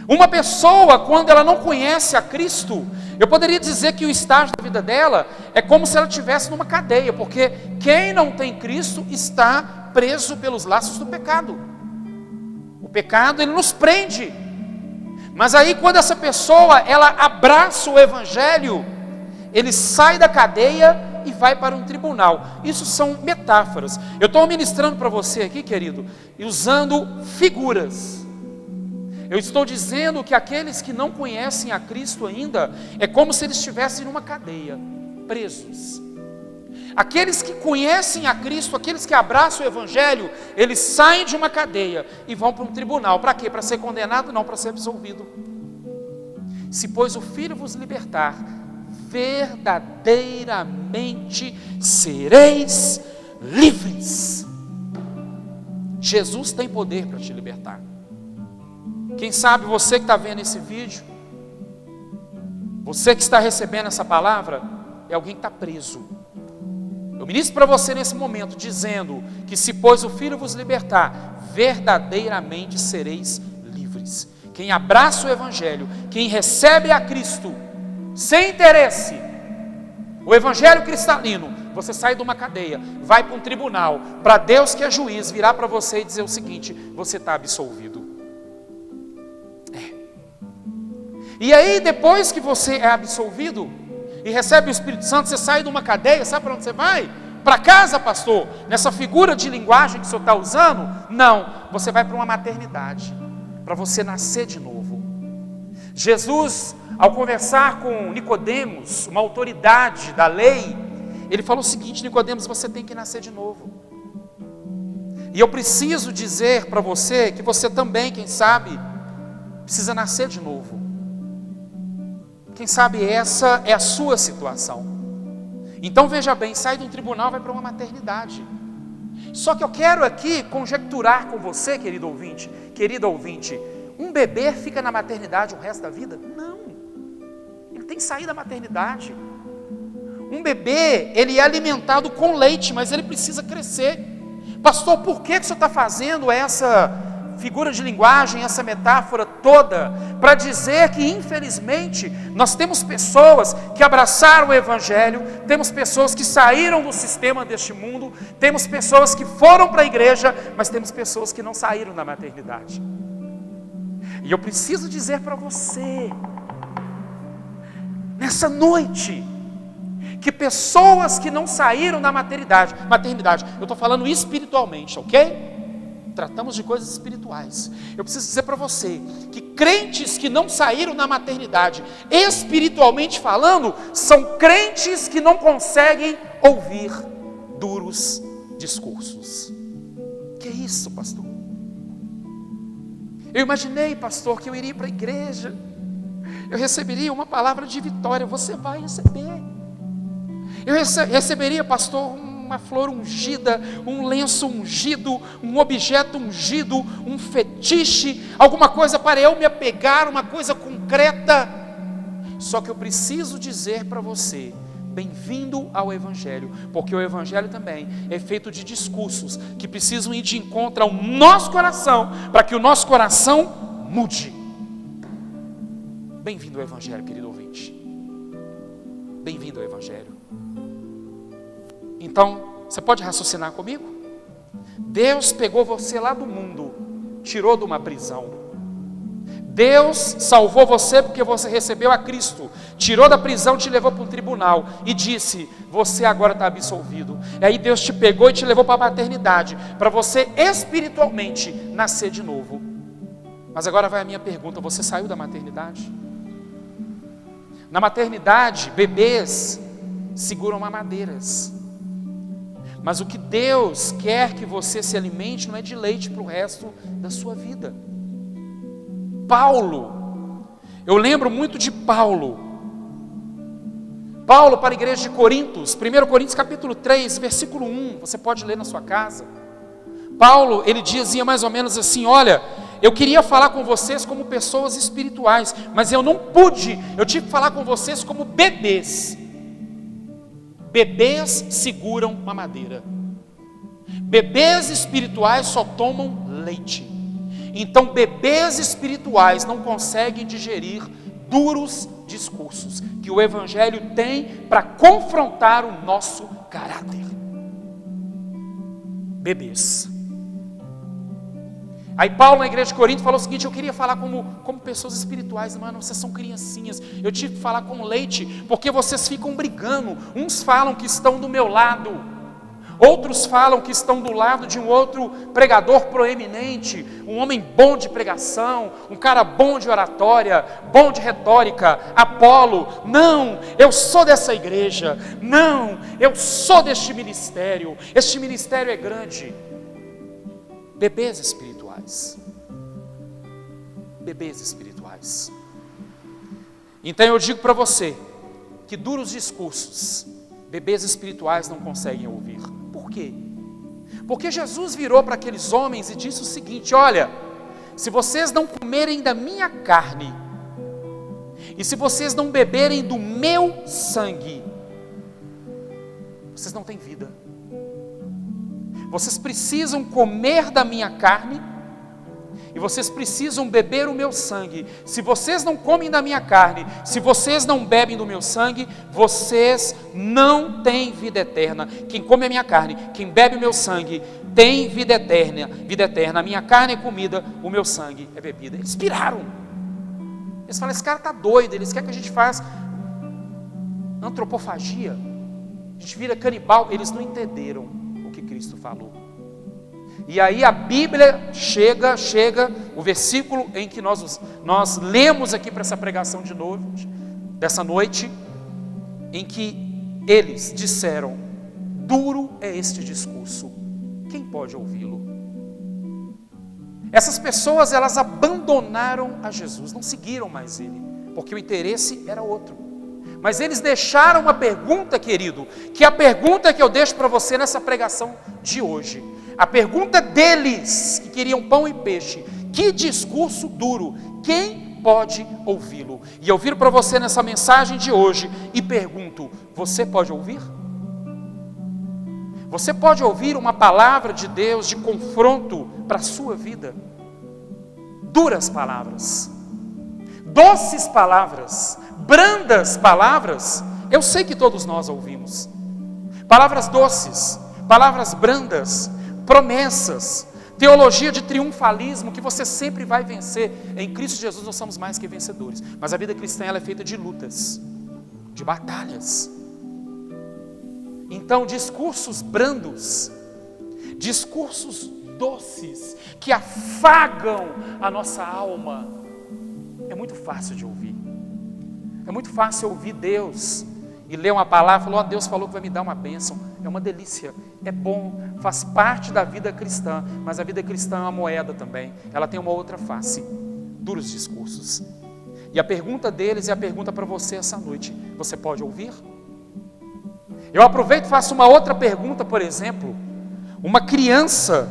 Uma pessoa, quando ela não conhece a Cristo, eu poderia dizer que o estágio da vida dela é como se ela estivesse numa cadeia, porque quem não tem Cristo está preso pelos laços do pecado. O pecado, ele nos prende. Mas aí quando essa pessoa, ela abraça o Evangelho, ele sai da cadeia e vai para um tribunal. Isso são metáforas. Eu estou ministrando para você aqui, querido, e usando figuras. Eu estou dizendo que aqueles que não conhecem a Cristo ainda, é como se eles estivessem numa cadeia, presos. Aqueles que conhecem a Cristo, aqueles que abraçam o Evangelho, eles saem de uma cadeia e vão para um tribunal. Para quê? Para ser condenado? Não, para ser absolvido. Se pois o Filho vos libertar, verdadeiramente sereis livres. Jesus tem poder para te libertar. Quem sabe você que está vendo esse vídeo, você que está recebendo essa palavra, é alguém que está preso. Eu ministro para você nesse momento, dizendo que se pois o Filho vos libertar, verdadeiramente sereis livres. Quem abraça o Evangelho, quem recebe a Cristo, sem interesse, o Evangelho cristalino, você sai de uma cadeia, vai para um tribunal, para Deus que é juiz, virar para você e dizer o seguinte: você está absolvido. E aí, depois que você é absolvido e recebe o Espírito Santo, você sai de uma cadeia, sabe para onde você vai? Para casa, pastor? Nessa figura de linguagem que o senhor está usando? Não, você vai para uma maternidade, para você nascer de novo. Jesus, ao conversar com Nicodemos, uma autoridade da lei, ele falou o seguinte: Nicodemos, você tem que nascer de novo. E eu preciso dizer para você que você também, quem sabe, precisa nascer de novo. Quem sabe essa é a sua situação. Então veja bem, sai de um tribunal, vai para uma maternidade. Só que eu quero aqui conjecturar com você, querido ouvinte, querida ouvinte, um bebê fica na maternidade o resto da vida? Não, ele tem que sair da maternidade. Um bebê, ele é alimentado com leite, mas ele precisa crescer. Pastor, por que o senhor está fazendo essa figura de linguagem, essa metáfora toda, para dizer que infelizmente nós temos pessoas que abraçaram o Evangelho, temos pessoas que saíram do sistema deste mundo, temos pessoas que foram para a igreja, mas temos pessoas que não saíram da maternidade. E eu preciso dizer para você, nessa noite, que pessoas que não saíram da maternidade, eu estou falando espiritualmente, ok? Tratamos de coisas espirituais. Eu preciso dizer para você que crentes que não saíram da maternidade, espiritualmente falando, são crentes que não conseguem ouvir duros discursos. Que é isso, pastor? Eu imaginei, pastor, que eu iria para a igreja, eu receberia uma palavra de vitória. Você vai receber. Eu receberia, pastor, uma flor ungida, um lenço ungido, um objeto ungido, um fetiche, alguma coisa para eu me apegar, uma coisa concreta. Só que eu preciso dizer para você: bem-vindo ao Evangelho, porque o Evangelho também é feito de discursos que precisam ir de encontro ao nosso coração, para que o nosso coração mude. Bem-vindo ao Evangelho, querido ouvinte. Bem-vindo ao Evangelho. Então, você pode raciocinar comigo? Deus pegou você lá do mundo, tirou de uma prisão. Deus salvou você porque você recebeu a Cristo, tirou da prisão, te levou para um tribunal e disse: você agora está absolvido. E aí Deus te pegou e te levou para a maternidade, para você espiritualmente nascer de novo. Mas agora vai a minha pergunta: você saiu da maternidade? Na maternidade, bebês seguram mamadeiras. Mas o que Deus quer que você se alimente não é de leite para o resto da sua vida. Paulo, eu lembro muito de Paulo para a igreja de Coríntios, 1 Coríntios capítulo 3, versículo 1, você pode ler na sua casa. Paulo, ele dizia mais ou menos assim: olha, eu queria falar com vocês como pessoas espirituais, mas eu não pude, eu tive que falar com vocês como bebês. Bebês seguram mamadeira. Bebês espirituais só tomam leite. Então bebês espirituais não conseguem digerir duros discursos que o Evangelho tem para confrontar o nosso caráter. Bebês. Aí Paulo na igreja de Corinto falou o seguinte: eu queria falar como pessoas espirituais. Mano, vocês são criancinhas, eu tive que falar com leite, porque vocês ficam brigando. Uns falam que estão do meu lado, outros falam que estão do lado de um outro pregador proeminente, um homem bom de pregação, um cara bom de oratória, bom de retórica, Apolo. Não, eu sou dessa igreja. Não, eu sou deste ministério. Este ministério é grande. Bebês espirituais. Bebês espirituais. Então eu digo para você, que duros discursos, bebês espirituais não conseguem ouvir. Por quê? Porque Jesus virou para aqueles homens e disse o seguinte: olha, se vocês não comerem da minha carne, e se vocês não beberem do meu sangue, vocês não têm vida. Vocês precisam comer da minha carne, e vocês precisam beber o meu sangue. Se vocês não comem da minha carne, se vocês não bebem do meu sangue, vocês não têm vida eterna. Quem come a minha carne, quem bebe o meu sangue, tem vida eterna. Vida eterna. A minha carne é comida, o meu sangue é bebida. Eles piraram. Eles falaram: esse cara está doido. Eles querem que a gente faça antropofagia, a gente vira canibal. Eles não entenderam o que Cristo falou. E aí a Bíblia chega, o versículo em que nós lemos aqui para essa pregação de novo, dessa noite, em que eles disseram: duro é este discurso, quem pode ouvi-lo? Essas pessoas, elas abandonaram a Jesus, não seguiram mais ele, porque o interesse era outro. Mas eles deixaram uma pergunta, querido, que é a pergunta que eu deixo para você nessa pregação de hoje. A pergunta deles, que queriam pão e peixe: que discurso duro, quem pode ouvi-lo? E eu viro para você nessa mensagem de hoje e pergunto: você pode ouvir? Você pode ouvir uma palavra de Deus de confronto para a sua vida? Duras palavras, doces palavras, brandas palavras. Eu sei que todos nós ouvimos palavras doces, palavras brandas, promessas, teologia de triunfalismo, que você sempre vai vencer. Em Cristo Jesus nós somos mais que vencedores. Mas a vida cristã, ela é feita de lutas, de batalhas. Então, discursos brandos, discursos doces, que afagam a nossa alma, é muito fácil de ouvir. É muito fácil ouvir Deus e ler uma palavra, falou: Deus falou que vai me dar uma bênção. É uma delícia, é bom, faz parte da vida cristã. Mas a vida cristã é uma moeda também, ela tem uma outra face: duros discursos. E a pergunta deles é a pergunta para você essa noite: você pode ouvir? Eu aproveito e faço uma outra pergunta. Por exemplo, uma criança,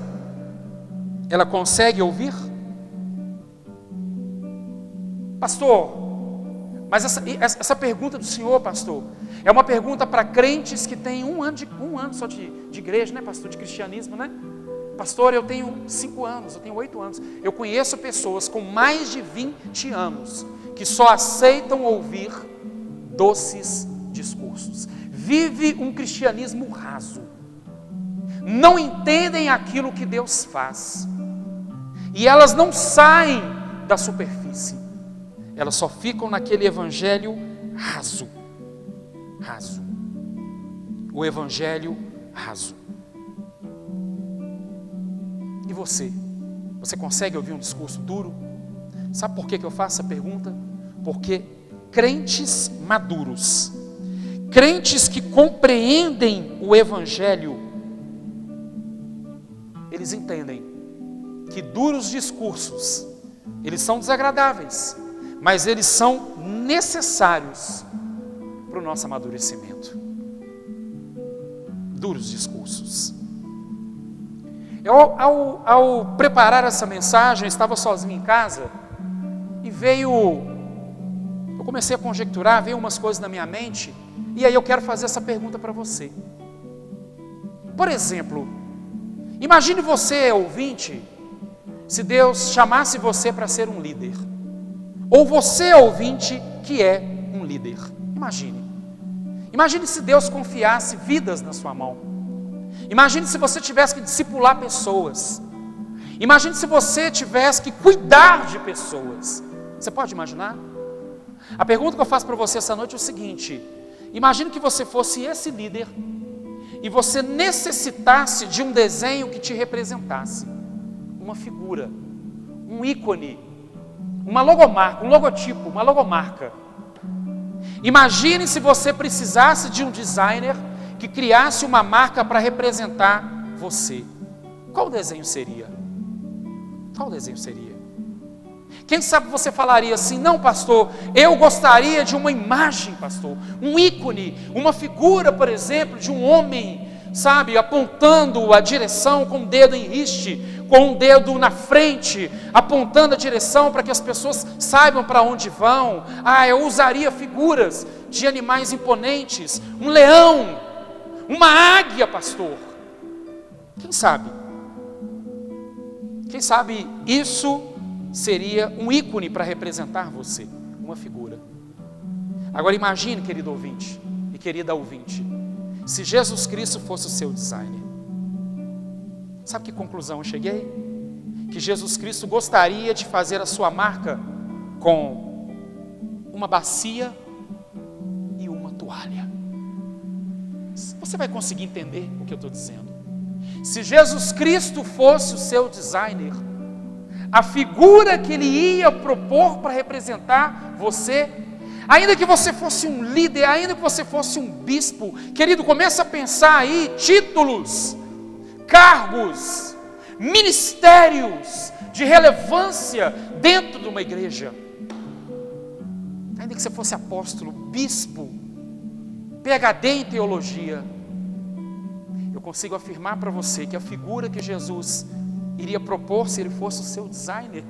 ela consegue ouvir? Pastor, mas essa pergunta do senhor, pastor, é uma pergunta para crentes que têm um ano só de igreja, né, pastor, de cristianismo, né? Pastor, eu tenho 5 anos, eu tenho 8 anos. Eu conheço pessoas com mais de 20 anos que só aceitam ouvir doces discursos. Vive um cristianismo raso. Não entendem aquilo que Deus faz. E elas não saem da superfície. Elas só ficam naquele evangelho raso. Raso. O evangelho raso. E você? Você consegue ouvir um discurso duro? Sabe por que eu faço essa pergunta? Porque crentes maduros, crentes que compreendem o evangelho, eles entendem que duros discursos, eles são desagradáveis, mas eles são necessários para o nosso amadurecimento. Duros discursos. Eu, ao preparar essa mensagem, eu estava sozinho em casa e eu comecei a conjecturar, veio umas coisas na minha mente, e aí eu quero fazer essa pergunta para você. Por exemplo, imagine você, ouvinte, se Deus chamasse você para ser um líder, ou você, ouvinte, que é um líder. Imagine se Deus confiasse vidas na sua mão. Imagine se você tivesse que discipular pessoas. Imagine se você tivesse que cuidar de pessoas. Você pode imaginar? A pergunta que eu faço para você essa noite é o seguinte: imagine que você fosse esse líder e você necessitasse de um desenho que te representasse, uma figura, um ícone, uma logomarca, um logotipo, uma logomarca. Imagine se você precisasse de um designer que criasse uma marca para representar você. Qual desenho seria? Qual desenho seria? Quem sabe você falaria assim: não, pastor, eu gostaria de uma imagem, pastor, um ícone, uma figura, por exemplo, de um homem, sabe, apontando a direção com o dedo em riste, com o dedo na frente, apontando a direção para que as pessoas saibam para onde vão. Eu usaria figuras de animais imponentes, um leão, uma águia, pastor. Quem sabe? Quem sabe isso seria um ícone para representar você, uma figura. Agora imagine, querido ouvinte e querida ouvinte, se Jesus Cristo fosse o seu designer. Sabe que conclusão eu cheguei? Que Jesus Cristo gostaria de fazer a sua marca com uma bacia e uma toalha. Você vai conseguir entender o que eu estou dizendo? Se Jesus Cristo fosse o seu designer, a figura que Ele ia propor para representar você, ainda que você fosse um líder, ainda que você fosse um bispo, querido, começa a pensar aí, títulos, cargos, ministérios de relevância dentro de uma igreja. Ainda que você fosse apóstolo, bispo, PhD em teologia, eu consigo afirmar para você que a figura que Jesus iria propor, se Ele fosse o seu designer,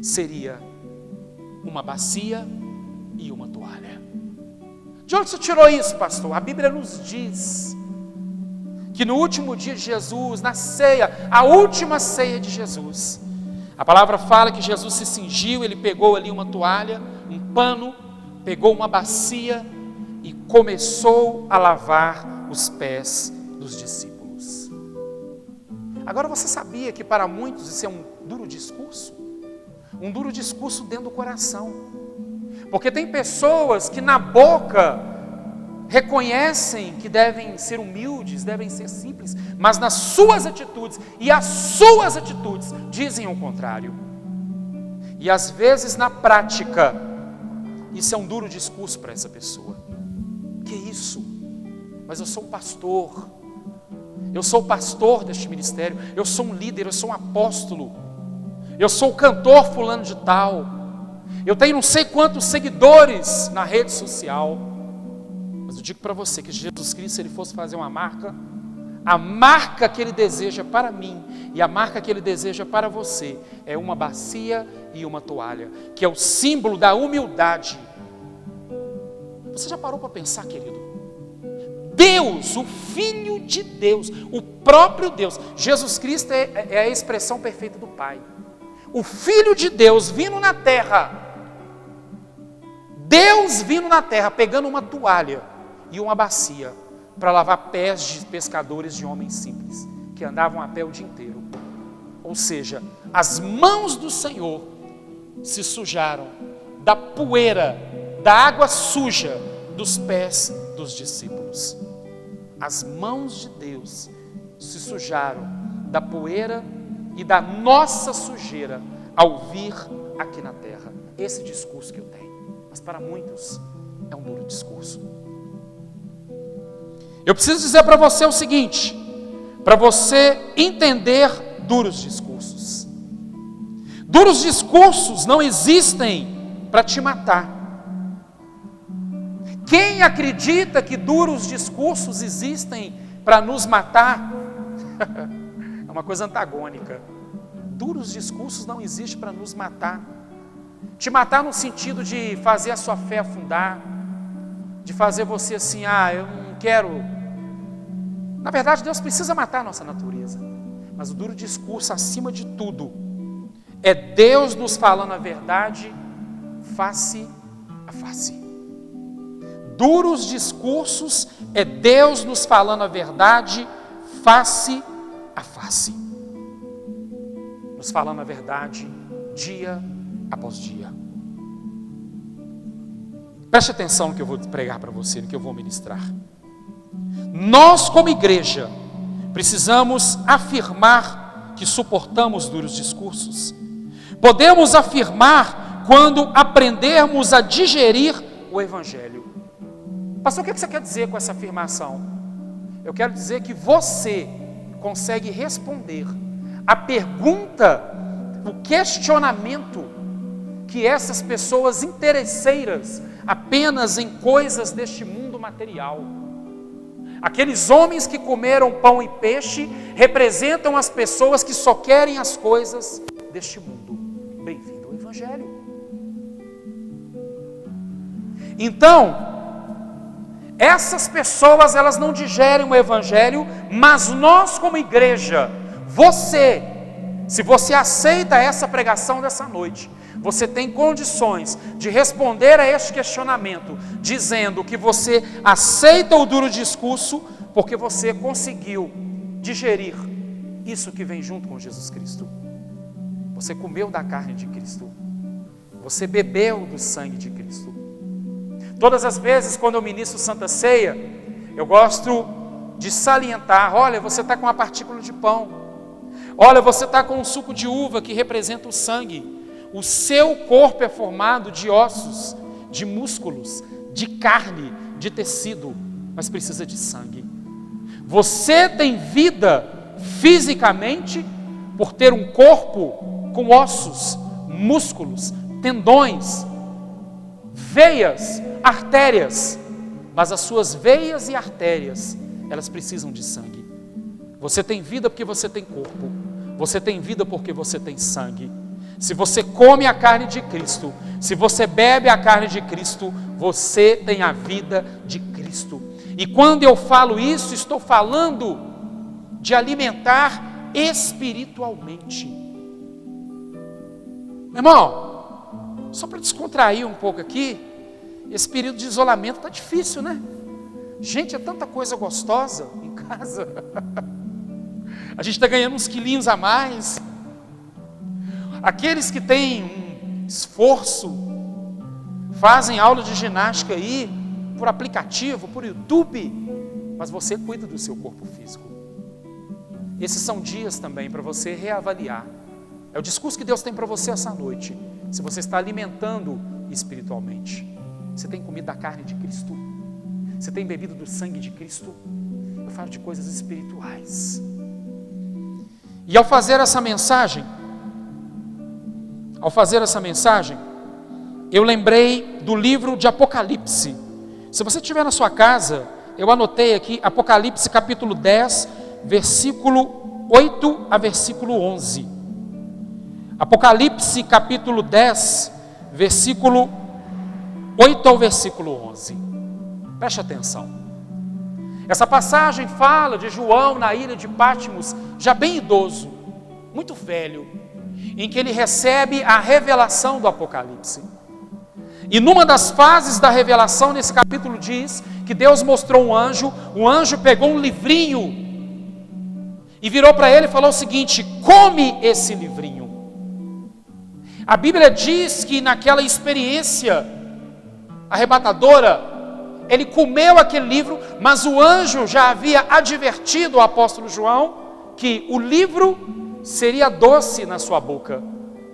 seria uma bacia e uma toalha. De onde você tirou isso, pastor? A Bíblia nos diz que no último dia de Jesus, na ceia, a última ceia de Jesus, a palavra fala que Jesus se cingiu, Ele pegou ali uma toalha, um pano, pegou uma bacia e começou a lavar os pés dos discípulos. Agora você sabia que para muitos isso é um duro discurso? Um duro discurso dentro do coração. Porque tem pessoas que na boca reconhecem que devem ser humildes, devem ser simples, mas nas suas atitudes, e as suas atitudes dizem o contrário. E às vezes na prática, isso é um duro discurso para essa pessoa. Que isso? Mas eu sou um pastor. Eu sou o pastor deste ministério, eu sou um líder, eu sou um apóstolo, eu sou o cantor fulano de tal, eu tenho não sei quantos seguidores na rede social, mas eu digo para você que Jesus Cristo, se Ele fosse fazer uma marca, a marca que Ele deseja para mim e a marca que Ele deseja para você é uma bacia e uma toalha, que é o símbolo da humildade. Você já parou para pensar, querido? Deus, o Filho de Deus, o próprio Deus, Jesus Cristo é a expressão perfeita do Pai. O Filho de Deus vindo na terra, Deus vindo na terra, pegando uma toalha e uma bacia para lavar pés de pescadores, de homens simples, que andavam a pé o dia inteiro. Ou seja, as mãos do Senhor se sujaram da poeira, da água suja dos pés dos discípulos. As mãos de Deus se sujaram da poeira e da nossa sujeira ao vir aqui na terra. Esse discurso que eu tenho, mas para muitos é um duro discurso. Eu preciso dizer para você o seguinte, para você entender duros discursos. Duros discursos não existem para te matar. Quem acredita que duros discursos existem para nos matar, é uma coisa antagônica. Duros discursos não existem para nos matar. Te matar no sentido de fazer a sua fé afundar, de fazer você assim, eu não quero. Na verdade, Deus precisa matar a nossa natureza. Mas o duro discurso, acima de tudo, é Deus nos falando a verdade face a face. Duros discursos é Deus nos falando a verdade face a face. Nos falando a verdade dia após dia. Preste atenção no que eu vou pregar para você, no que eu vou ministrar. Nós, como igreja, precisamos afirmar que suportamos duros discursos. Podemos afirmar quando aprendermos a digerir o Evangelho. Pastor, o que você quer dizer com essa afirmação? Eu quero dizer que você consegue responder a pergunta o questionamento que essas pessoas interesseiras apenas em coisas deste mundo material. Aqueles homens que comeram pão e peixe representam as pessoas que só querem as coisas deste mundo. Bem-vindo ao Evangelho. Então, essas pessoas, elas não digerem o Evangelho, mas nós como igreja, se você aceita essa pregação dessa noite, você tem condições de responder a este questionamento, dizendo que você aceita o duro discurso, porque você conseguiu digerir isso que vem junto com Jesus Cristo. Você comeu da carne de Cristo, você bebeu do sangue de Cristo. Todas as vezes quando eu ministro Santa Ceia, eu gosto de salientar: olha, você está com uma partícula de pão, olha, você está com um suco de uva que representa o sangue. O seu corpo é formado de ossos, de músculos, de carne, de tecido, mas precisa de sangue. Você tem vida fisicamente por ter um corpo com ossos, músculos, tendões, veias, artérias, mas as suas veias e artérias, elas precisam de sangue. Você tem vida porque você tem corpo, você tem vida porque você tem sangue. Se você come a carne de Cristo, se você bebe a carne de Cristo, você tem a vida de Cristo. E quando eu falo isso, estou falando de alimentar espiritualmente. Meu irmão, só para descontrair um pouco aqui, esse período de isolamento está difícil, né? Gente, é tanta coisa gostosa em casa. A gente está ganhando uns quilinhos a mais. Aqueles que têm um esforço, fazem aula de ginástica aí, por aplicativo, por YouTube, mas você cuida do seu corpo físico. Esses são dias também para você reavaliar. É o discurso que Deus tem para você essa noite. Se você está alimentando espiritualmente, você tem comido da carne de Cristo, você tem bebido do sangue de Cristo. Eu falo de coisas espirituais. E ao fazer essa mensagem, eu lembrei do livro de Apocalipse. Se você estiver na sua casa, eu anotei aqui Apocalipse capítulo 10, versículo 8 a versículo 11. Apocalipse capítulo 10, versículo 8 ao versículo 11. Preste atenção. Essa passagem fala de João na ilha de Patmos, já bem idoso, muito velho, em que ele recebe a revelação do Apocalipse. E numa das fases da revelação, nesse capítulo diz que Deus mostrou um anjo, o anjo pegou um livrinho e virou para ele e falou o seguinte: come esse livrinho. A Bíblia diz que naquela experiência arrebatadora, ele comeu aquele livro, mas o anjo já havia advertido o apóstolo João que o livro seria doce na sua boca,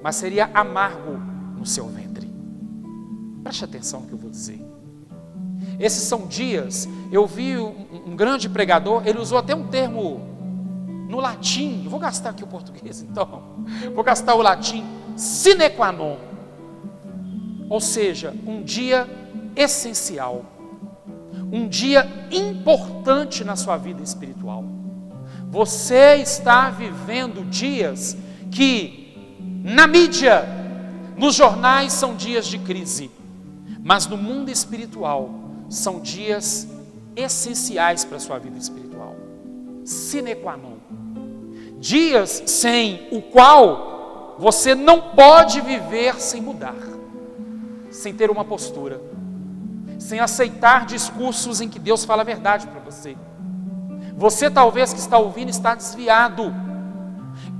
mas seria amargo no seu ventre. Preste atenção no que eu vou dizer. Esses são dias, eu vi um grande pregador, ele usou até um termo no latim, eu vou gastar aqui o português então, vou gastar o latim, sine qua non, ou seja, um dia essencial, um dia importante na sua vida espiritual. Você está vivendo dias que na mídia, nos jornais são dias de crise, mas no mundo espiritual são dias essenciais para a sua vida espiritual. Sine qua non. Dias sem o qual você não pode viver sem mudar, sem ter uma postura, sem aceitar discursos em que Deus fala a verdade para você. Você talvez que está ouvindo está desviado.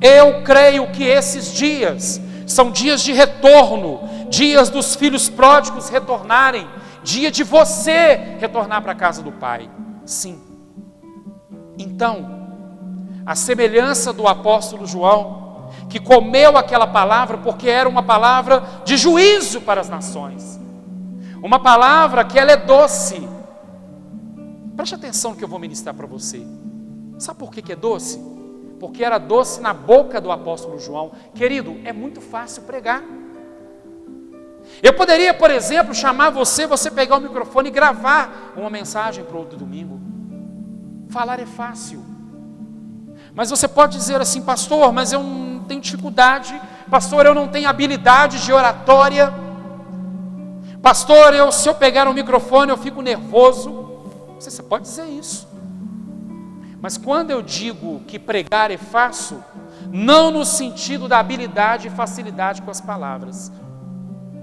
Eu creio que esses dias são dias de retorno, dias dos filhos pródigos retornarem, dia de você retornar para a casa do Pai. Sim. Então, a semelhança do apóstolo João, que comeu aquela palavra porque era uma palavra de juízo para as nações, uma palavra que ela é doce. Preste atenção no que eu vou ministrar para você. Sabe por que é doce? porque era doce na boca do apóstolo João. Querido, é muito fácil pregar. Eu poderia, por exemplo, chamar você pegar o microfone e gravar uma mensagem para o outro domingo. Falar é fácil. Mas você pode dizer assim: pastor, mas eu não tenho dificuldade. Pastor, eu não tenho habilidade de oratória. Pastor, se eu pegar o microfone eu fico nervoso. Você pode dizer isso. Mas quando eu digo que pregar é fácil, não no sentido da habilidade e facilidade com as palavras,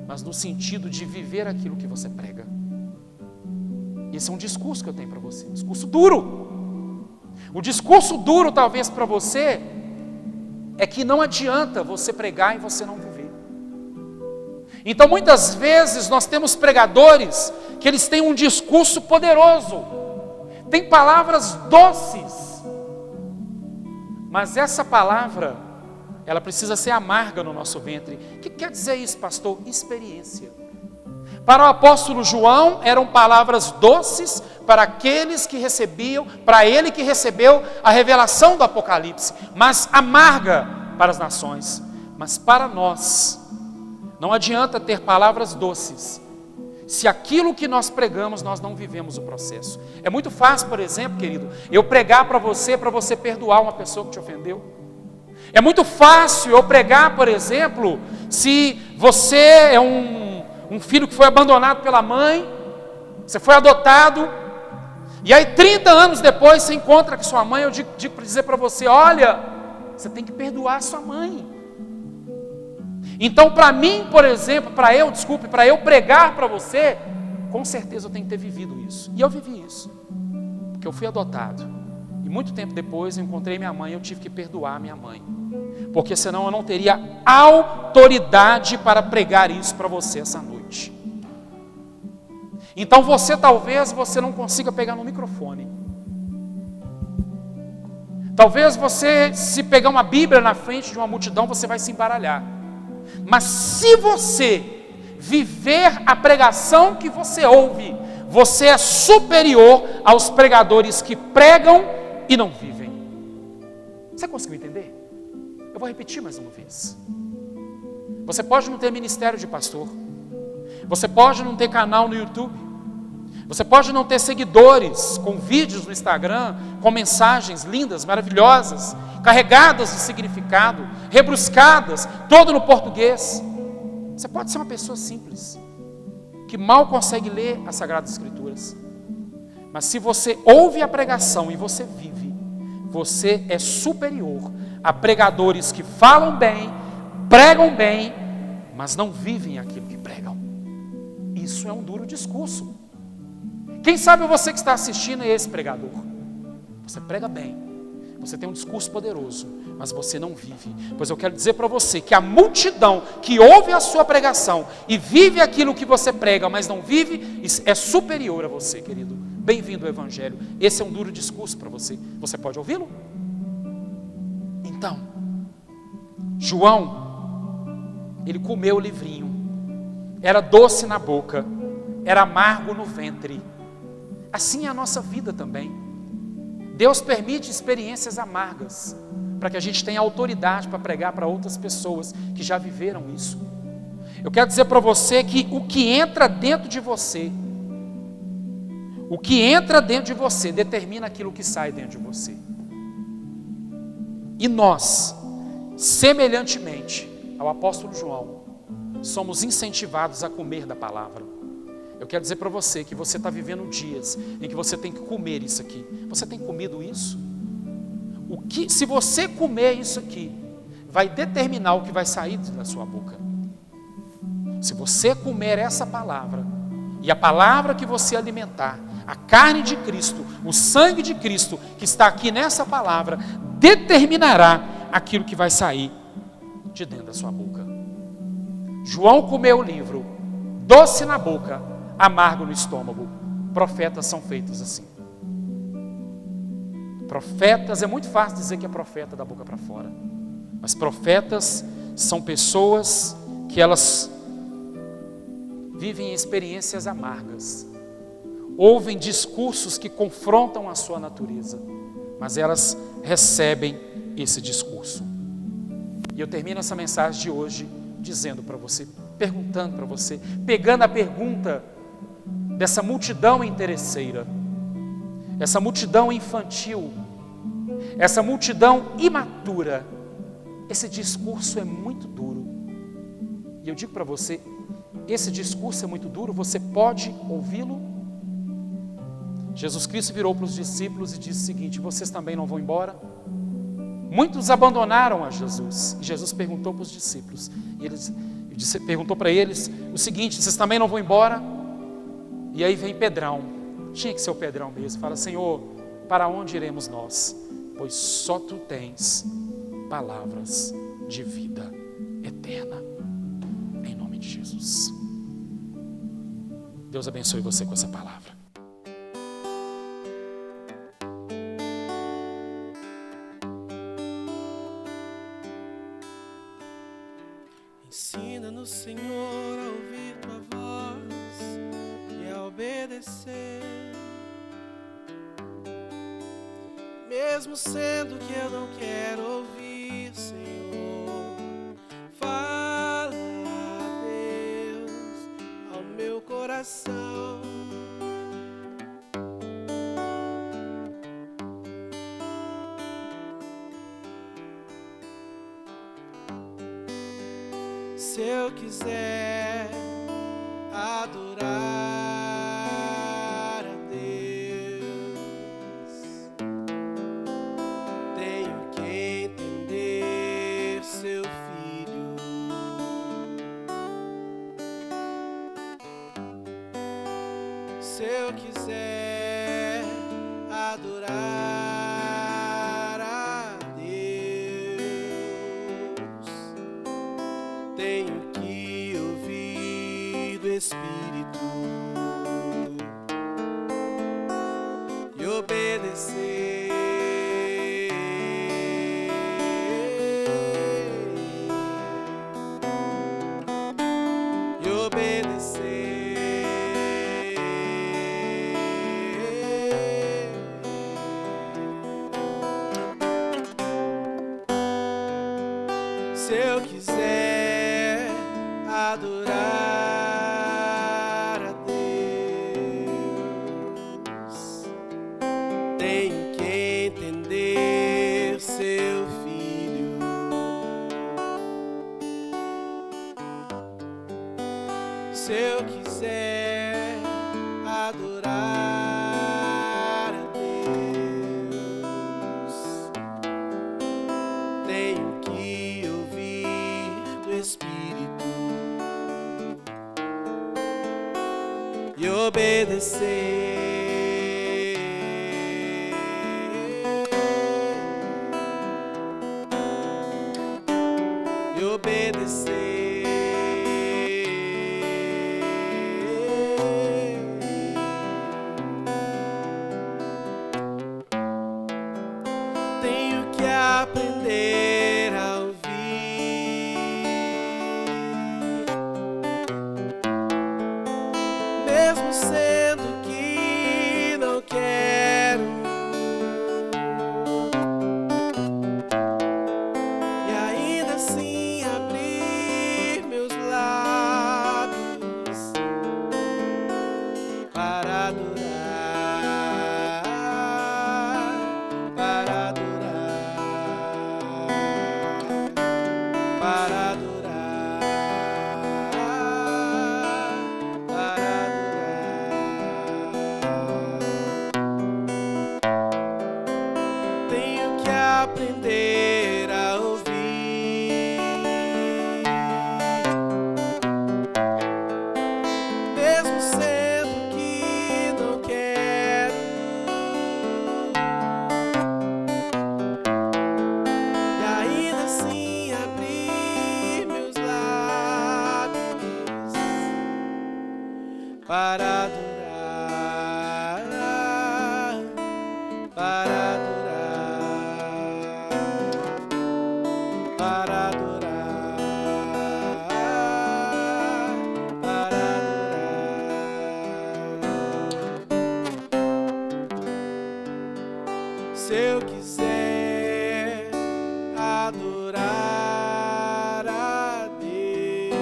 mas no sentido de viver aquilo que você prega. Esse é um discurso que eu tenho para você, um discurso duro. O discurso duro talvez para você é que não adianta você pregar e você não viver. Então muitas vezes nós temos pregadores que eles têm um discurso poderoso, tem palavras doces, mas essa palavra, ela precisa ser amarga no nosso ventre. O que quer dizer isso, pastor? Experiência. Para o apóstolo João, eram palavras doces para aqueles que recebiam, para ele que recebeu a revelação do Apocalipse, mas amarga para as nações. Mas para nós, não adianta ter palavras doces, se aquilo que nós pregamos, nós não vivemos o processo. É muito fácil, por exemplo, querido, eu pregar para você perdoar uma pessoa que te ofendeu. É muito fácil eu pregar, por exemplo, se você é um filho que foi abandonado pela mãe, você foi adotado, e aí 30 anos depois você encontra com sua mãe, eu digo para dizer para você: olha, você tem que perdoar sua mãe. Então para mim, por exemplo, para eu pregar para você, com certeza eu tenho que ter vivido isso. E eu vivi isso, porque eu fui adotado. E muito tempo depois eu encontrei minha mãe e eu tive que perdoar minha mãe. Porque senão eu não teria autoridade para pregar isso para você essa noite. Então talvez você não consiga pegar no microfone. Talvez você, se pegar uma Bíblia na frente de uma multidão, você vai se embaralhar. Mas se você viver a pregação que você ouve, você é superior aos pregadores que pregam e não vivem. Você conseguiu entender? Eu vou repetir mais uma vez. Você pode não ter ministério de pastor, você pode não ter canal no YouTube, você pode não ter seguidores com vídeos no Instagram, com mensagens lindas, maravilhosas, carregadas de significado, rebruscadas, todo no português. Você pode ser uma pessoa simples, que mal consegue ler as Sagradas Escrituras. Mas se você ouve a pregação e você vive, você é superior a pregadores que falam bem, pregam bem, mas não vivem aquilo que pregam. Isso é um duro discurso. Quem sabe você que está assistindo é esse pregador. Você prega bem, você tem um discurso poderoso, mas você não vive. Pois eu quero dizer para você que a multidão que ouve a sua pregação e vive aquilo que você prega, mas não vive, é superior a você, querido. Bem-vindo ao Evangelho. Esse é um duro discurso para você. Você pode ouvi-lo? Então, João, ele comeu o livrinho, era doce na boca, era amargo no ventre. Assim é a nossa vida também. Deus permite experiências amargas, para que a gente tenha autoridade para pregar para outras pessoas que já viveram isso. Eu quero dizer para você que o que entra dentro de você, determina aquilo que sai dentro de você. E nós, semelhantemente ao apóstolo João, somos incentivados a comer da palavra. Eu quero dizer para você que você está vivendo dias em que você tem que comer isso aqui. Você tem comido isso? Se você comer isso aqui, vai determinar o que vai sair da sua boca. Se você comer essa palavra, e a palavra que você alimentar, a carne de Cristo, o sangue de Cristo que está aqui nessa palavra, determinará aquilo que vai sair de dentro da sua boca. João comeu o livro, doce na boca, amargo no estômago. Profetas são feitos assim. Profetas, é muito fácil dizer que é profeta da boca para fora, mas profetas são pessoas que elas vivem experiências amargas, ouvem discursos que confrontam a sua natureza, mas elas recebem esse discurso. E eu termino essa mensagem de hoje dizendo para você, perguntando para você, pegando a pergunta dessa multidão interesseira, essa multidão infantil, essa multidão imatura. Esse discurso é muito duro. E eu digo para você, esse discurso é muito duro, você pode ouvi-lo? Jesus Cristo virou para os discípulos e disse o seguinte: vocês também não vão embora? Muitos abandonaram a Jesus. E Jesus perguntou para os discípulos, perguntou para eles o seguinte: vocês também não vão embora? E aí vem Pedrão, tinha que ser o Pedrão mesmo, fala: Senhor, para onde iremos nós? Pois só Tu tens palavras de vida eterna. Em nome de Jesus. Deus abençoe você com essa palavra. Ensina-nos, Senhor, a ouvir Tua voz e a obedecer, mesmo sendo que eu não quero ouvir, Senhor. Fala, Deus, ao meu coração. Se eu quiser adorar a Deus, tenho que entender Seu Filho. Se eu quiser adorar a Deus, tenho que ouvir do Espírito e obedecer. E obedecer. Se eu quiser adorar a Deus, tenho que entender Seu Filho. Se eu quiser adorar a Deus, tenho que ouvir do Espírito e obedecer. E obedecer. Tenho que aprender a ouvir, mesmo sendo que não quero, e ainda assim abrir meus lábios para adorar, para adorar, para adorar, para adorar. Tenho que aprender a ouvir, mesmo sendo que não quero, e ainda assim abrir meus lábios para adorar, para adorar, para adorar, para adorar. Se eu quiser adorar a Deus.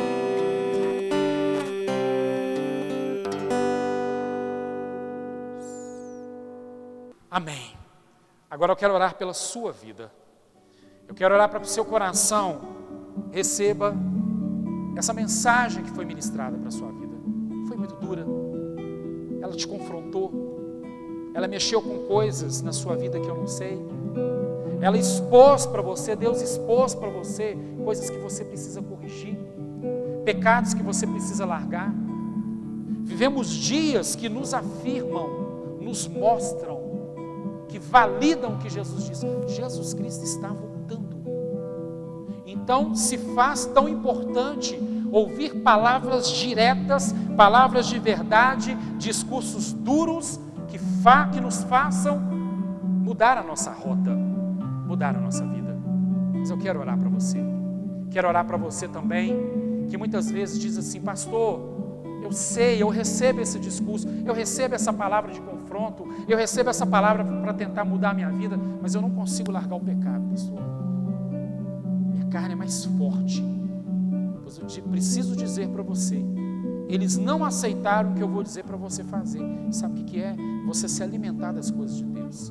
Amém. Agora eu quero orar pela sua vida. Eu quero orar para que o seu coração receba essa mensagem que foi ministrada para a sua vida. Foi muito dura. Ela te confrontou. Ela mexeu com coisas na sua vida que eu não sei. Ela expôs para você, Deus expôs para você coisas que você precisa corrigir, pecados que você precisa largar. Vivemos dias que nos afirmam, nos mostram, que validam o que Jesus diz. Jesus Cristo está voltando. Então se faz tão importante ouvir palavras diretas, palavras de verdade, discursos duros que nos façam mudar a nossa rota, mudar a nossa vida. Mas eu quero orar para você. Quero orar para você também, que muitas vezes diz assim: pastor, eu sei, eu recebo esse discurso, eu recebo essa palavra de confronto, eu recebo essa palavra para tentar mudar a minha vida, mas eu não consigo largar o pecado, pastor. Minha carne é mais forte. Pois eu preciso dizer para você, eles não aceitaram o que eu vou dizer para você fazer. Sabe o que é? Você se alimentar das coisas de Deus.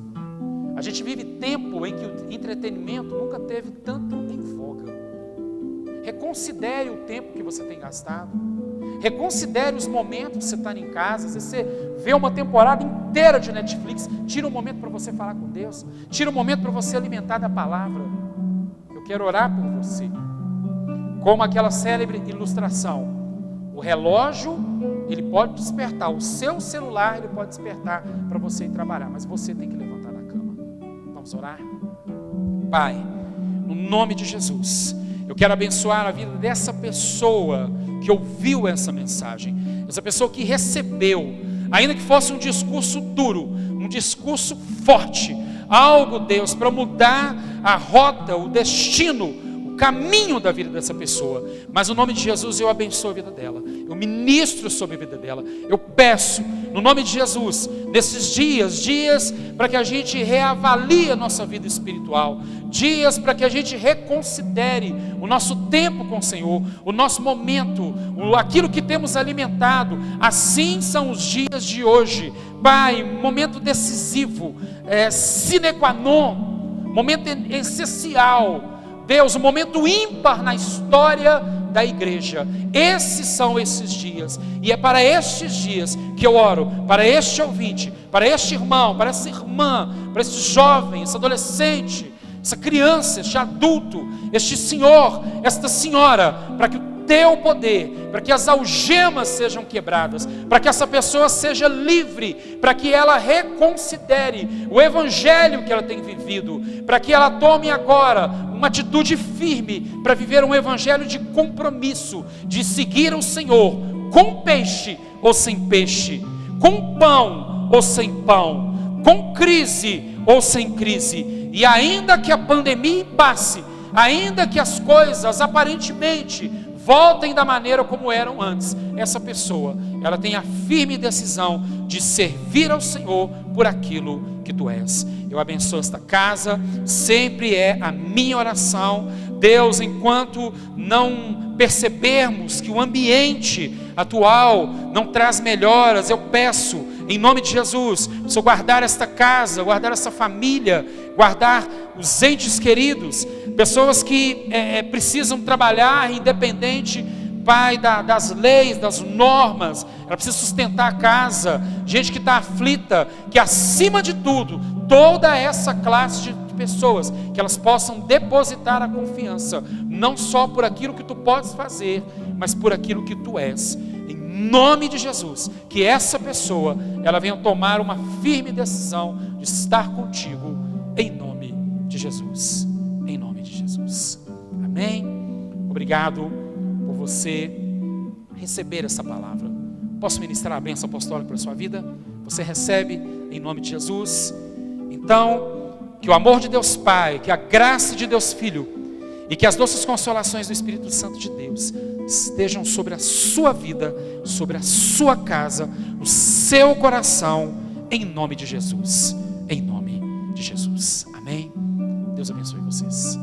A gente vive tempo em que o entretenimento nunca teve tanto em voga. Reconsidere o tempo que você tem gastado. Reconsidere os momentos que você está em casa. Se você vê uma temporada inteira de Netflix, tira um momento para você falar com Deus. Tira um momento para você alimentar da palavra. Eu quero orar por você. Como aquela célebre ilustração. O relógio, ele pode despertar. O seu celular, ele pode despertar para você ir trabalhar. Mas você tem que levantar da cama. Vamos orar? Pai, no nome de Jesus, eu quero abençoar a vida dessa pessoa que ouviu essa mensagem. Essa pessoa que recebeu, ainda que fosse um discurso duro, um discurso forte. Algo, Deus, para mudar a rota, o destino, caminho da vida dessa pessoa. Mas no nome de Jesus eu abençoo a vida dela, eu ministro sobre a vida dela. Eu peço no nome de Jesus, nesses dias para que a gente reavalie a nossa vida espiritual, dias para que a gente reconsidere o nosso tempo com o Senhor, o nosso momento, aquilo que temos alimentado. Assim são os dias de hoje, Pai, momento decisivo, sine qua non, momento essencial, Deus, um momento ímpar na história da igreja. Esses são esses dias, e é para estes dias que eu oro, para este ouvinte, para este irmão, para essa irmã, para esse jovem, esse adolescente, essa criança, este adulto, este senhor, esta senhora, para que o teu poder, para que as algemas sejam quebradas, para que essa pessoa seja livre, para que ela reconsidere o evangelho que ela tem vivido, para que ela tome agora uma atitude firme para viver um evangelho de compromisso, de seguir o Senhor, com peixe ou sem peixe, com pão ou sem pão, com crise ou sem crise. E ainda que a pandemia passe, ainda que as coisas aparentemente voltem da maneira como eram antes, essa pessoa, ela tem a firme decisão de servir ao Senhor por aquilo que tu és. Eu abençoo esta casa, sempre é a minha oração, Deus, enquanto não percebermos que o ambiente atual não traz melhoras, eu peço, em nome de Jesus, se eu guardar esta casa, guardar essa família, guardar os entes queridos, pessoas que precisam trabalhar independente, Pai, das leis, das normas, ela precisa sustentar a casa, gente que está aflita, que acima de tudo, toda essa classe de pessoas, que elas possam depositar a confiança, não só por aquilo que tu podes fazer, mas por aquilo que tu és. Em nome de Jesus, que essa pessoa, ela venha tomar uma firme decisão de estar contigo, em nome de Jesus. Em nome de Jesus. Amém? Obrigado por você receber essa palavra. Posso ministrar a bênção apostólica para a sua vida? Você recebe em nome de Jesus. Então, que o amor de Deus Pai, que a graça de Deus Filho e que as doces consolações do Espírito Santo de Deus estejam sobre a sua vida, sobre a sua casa, no seu coração, em nome de Jesus. Em nome de Jesus. Amém? Deus abençoe vocês.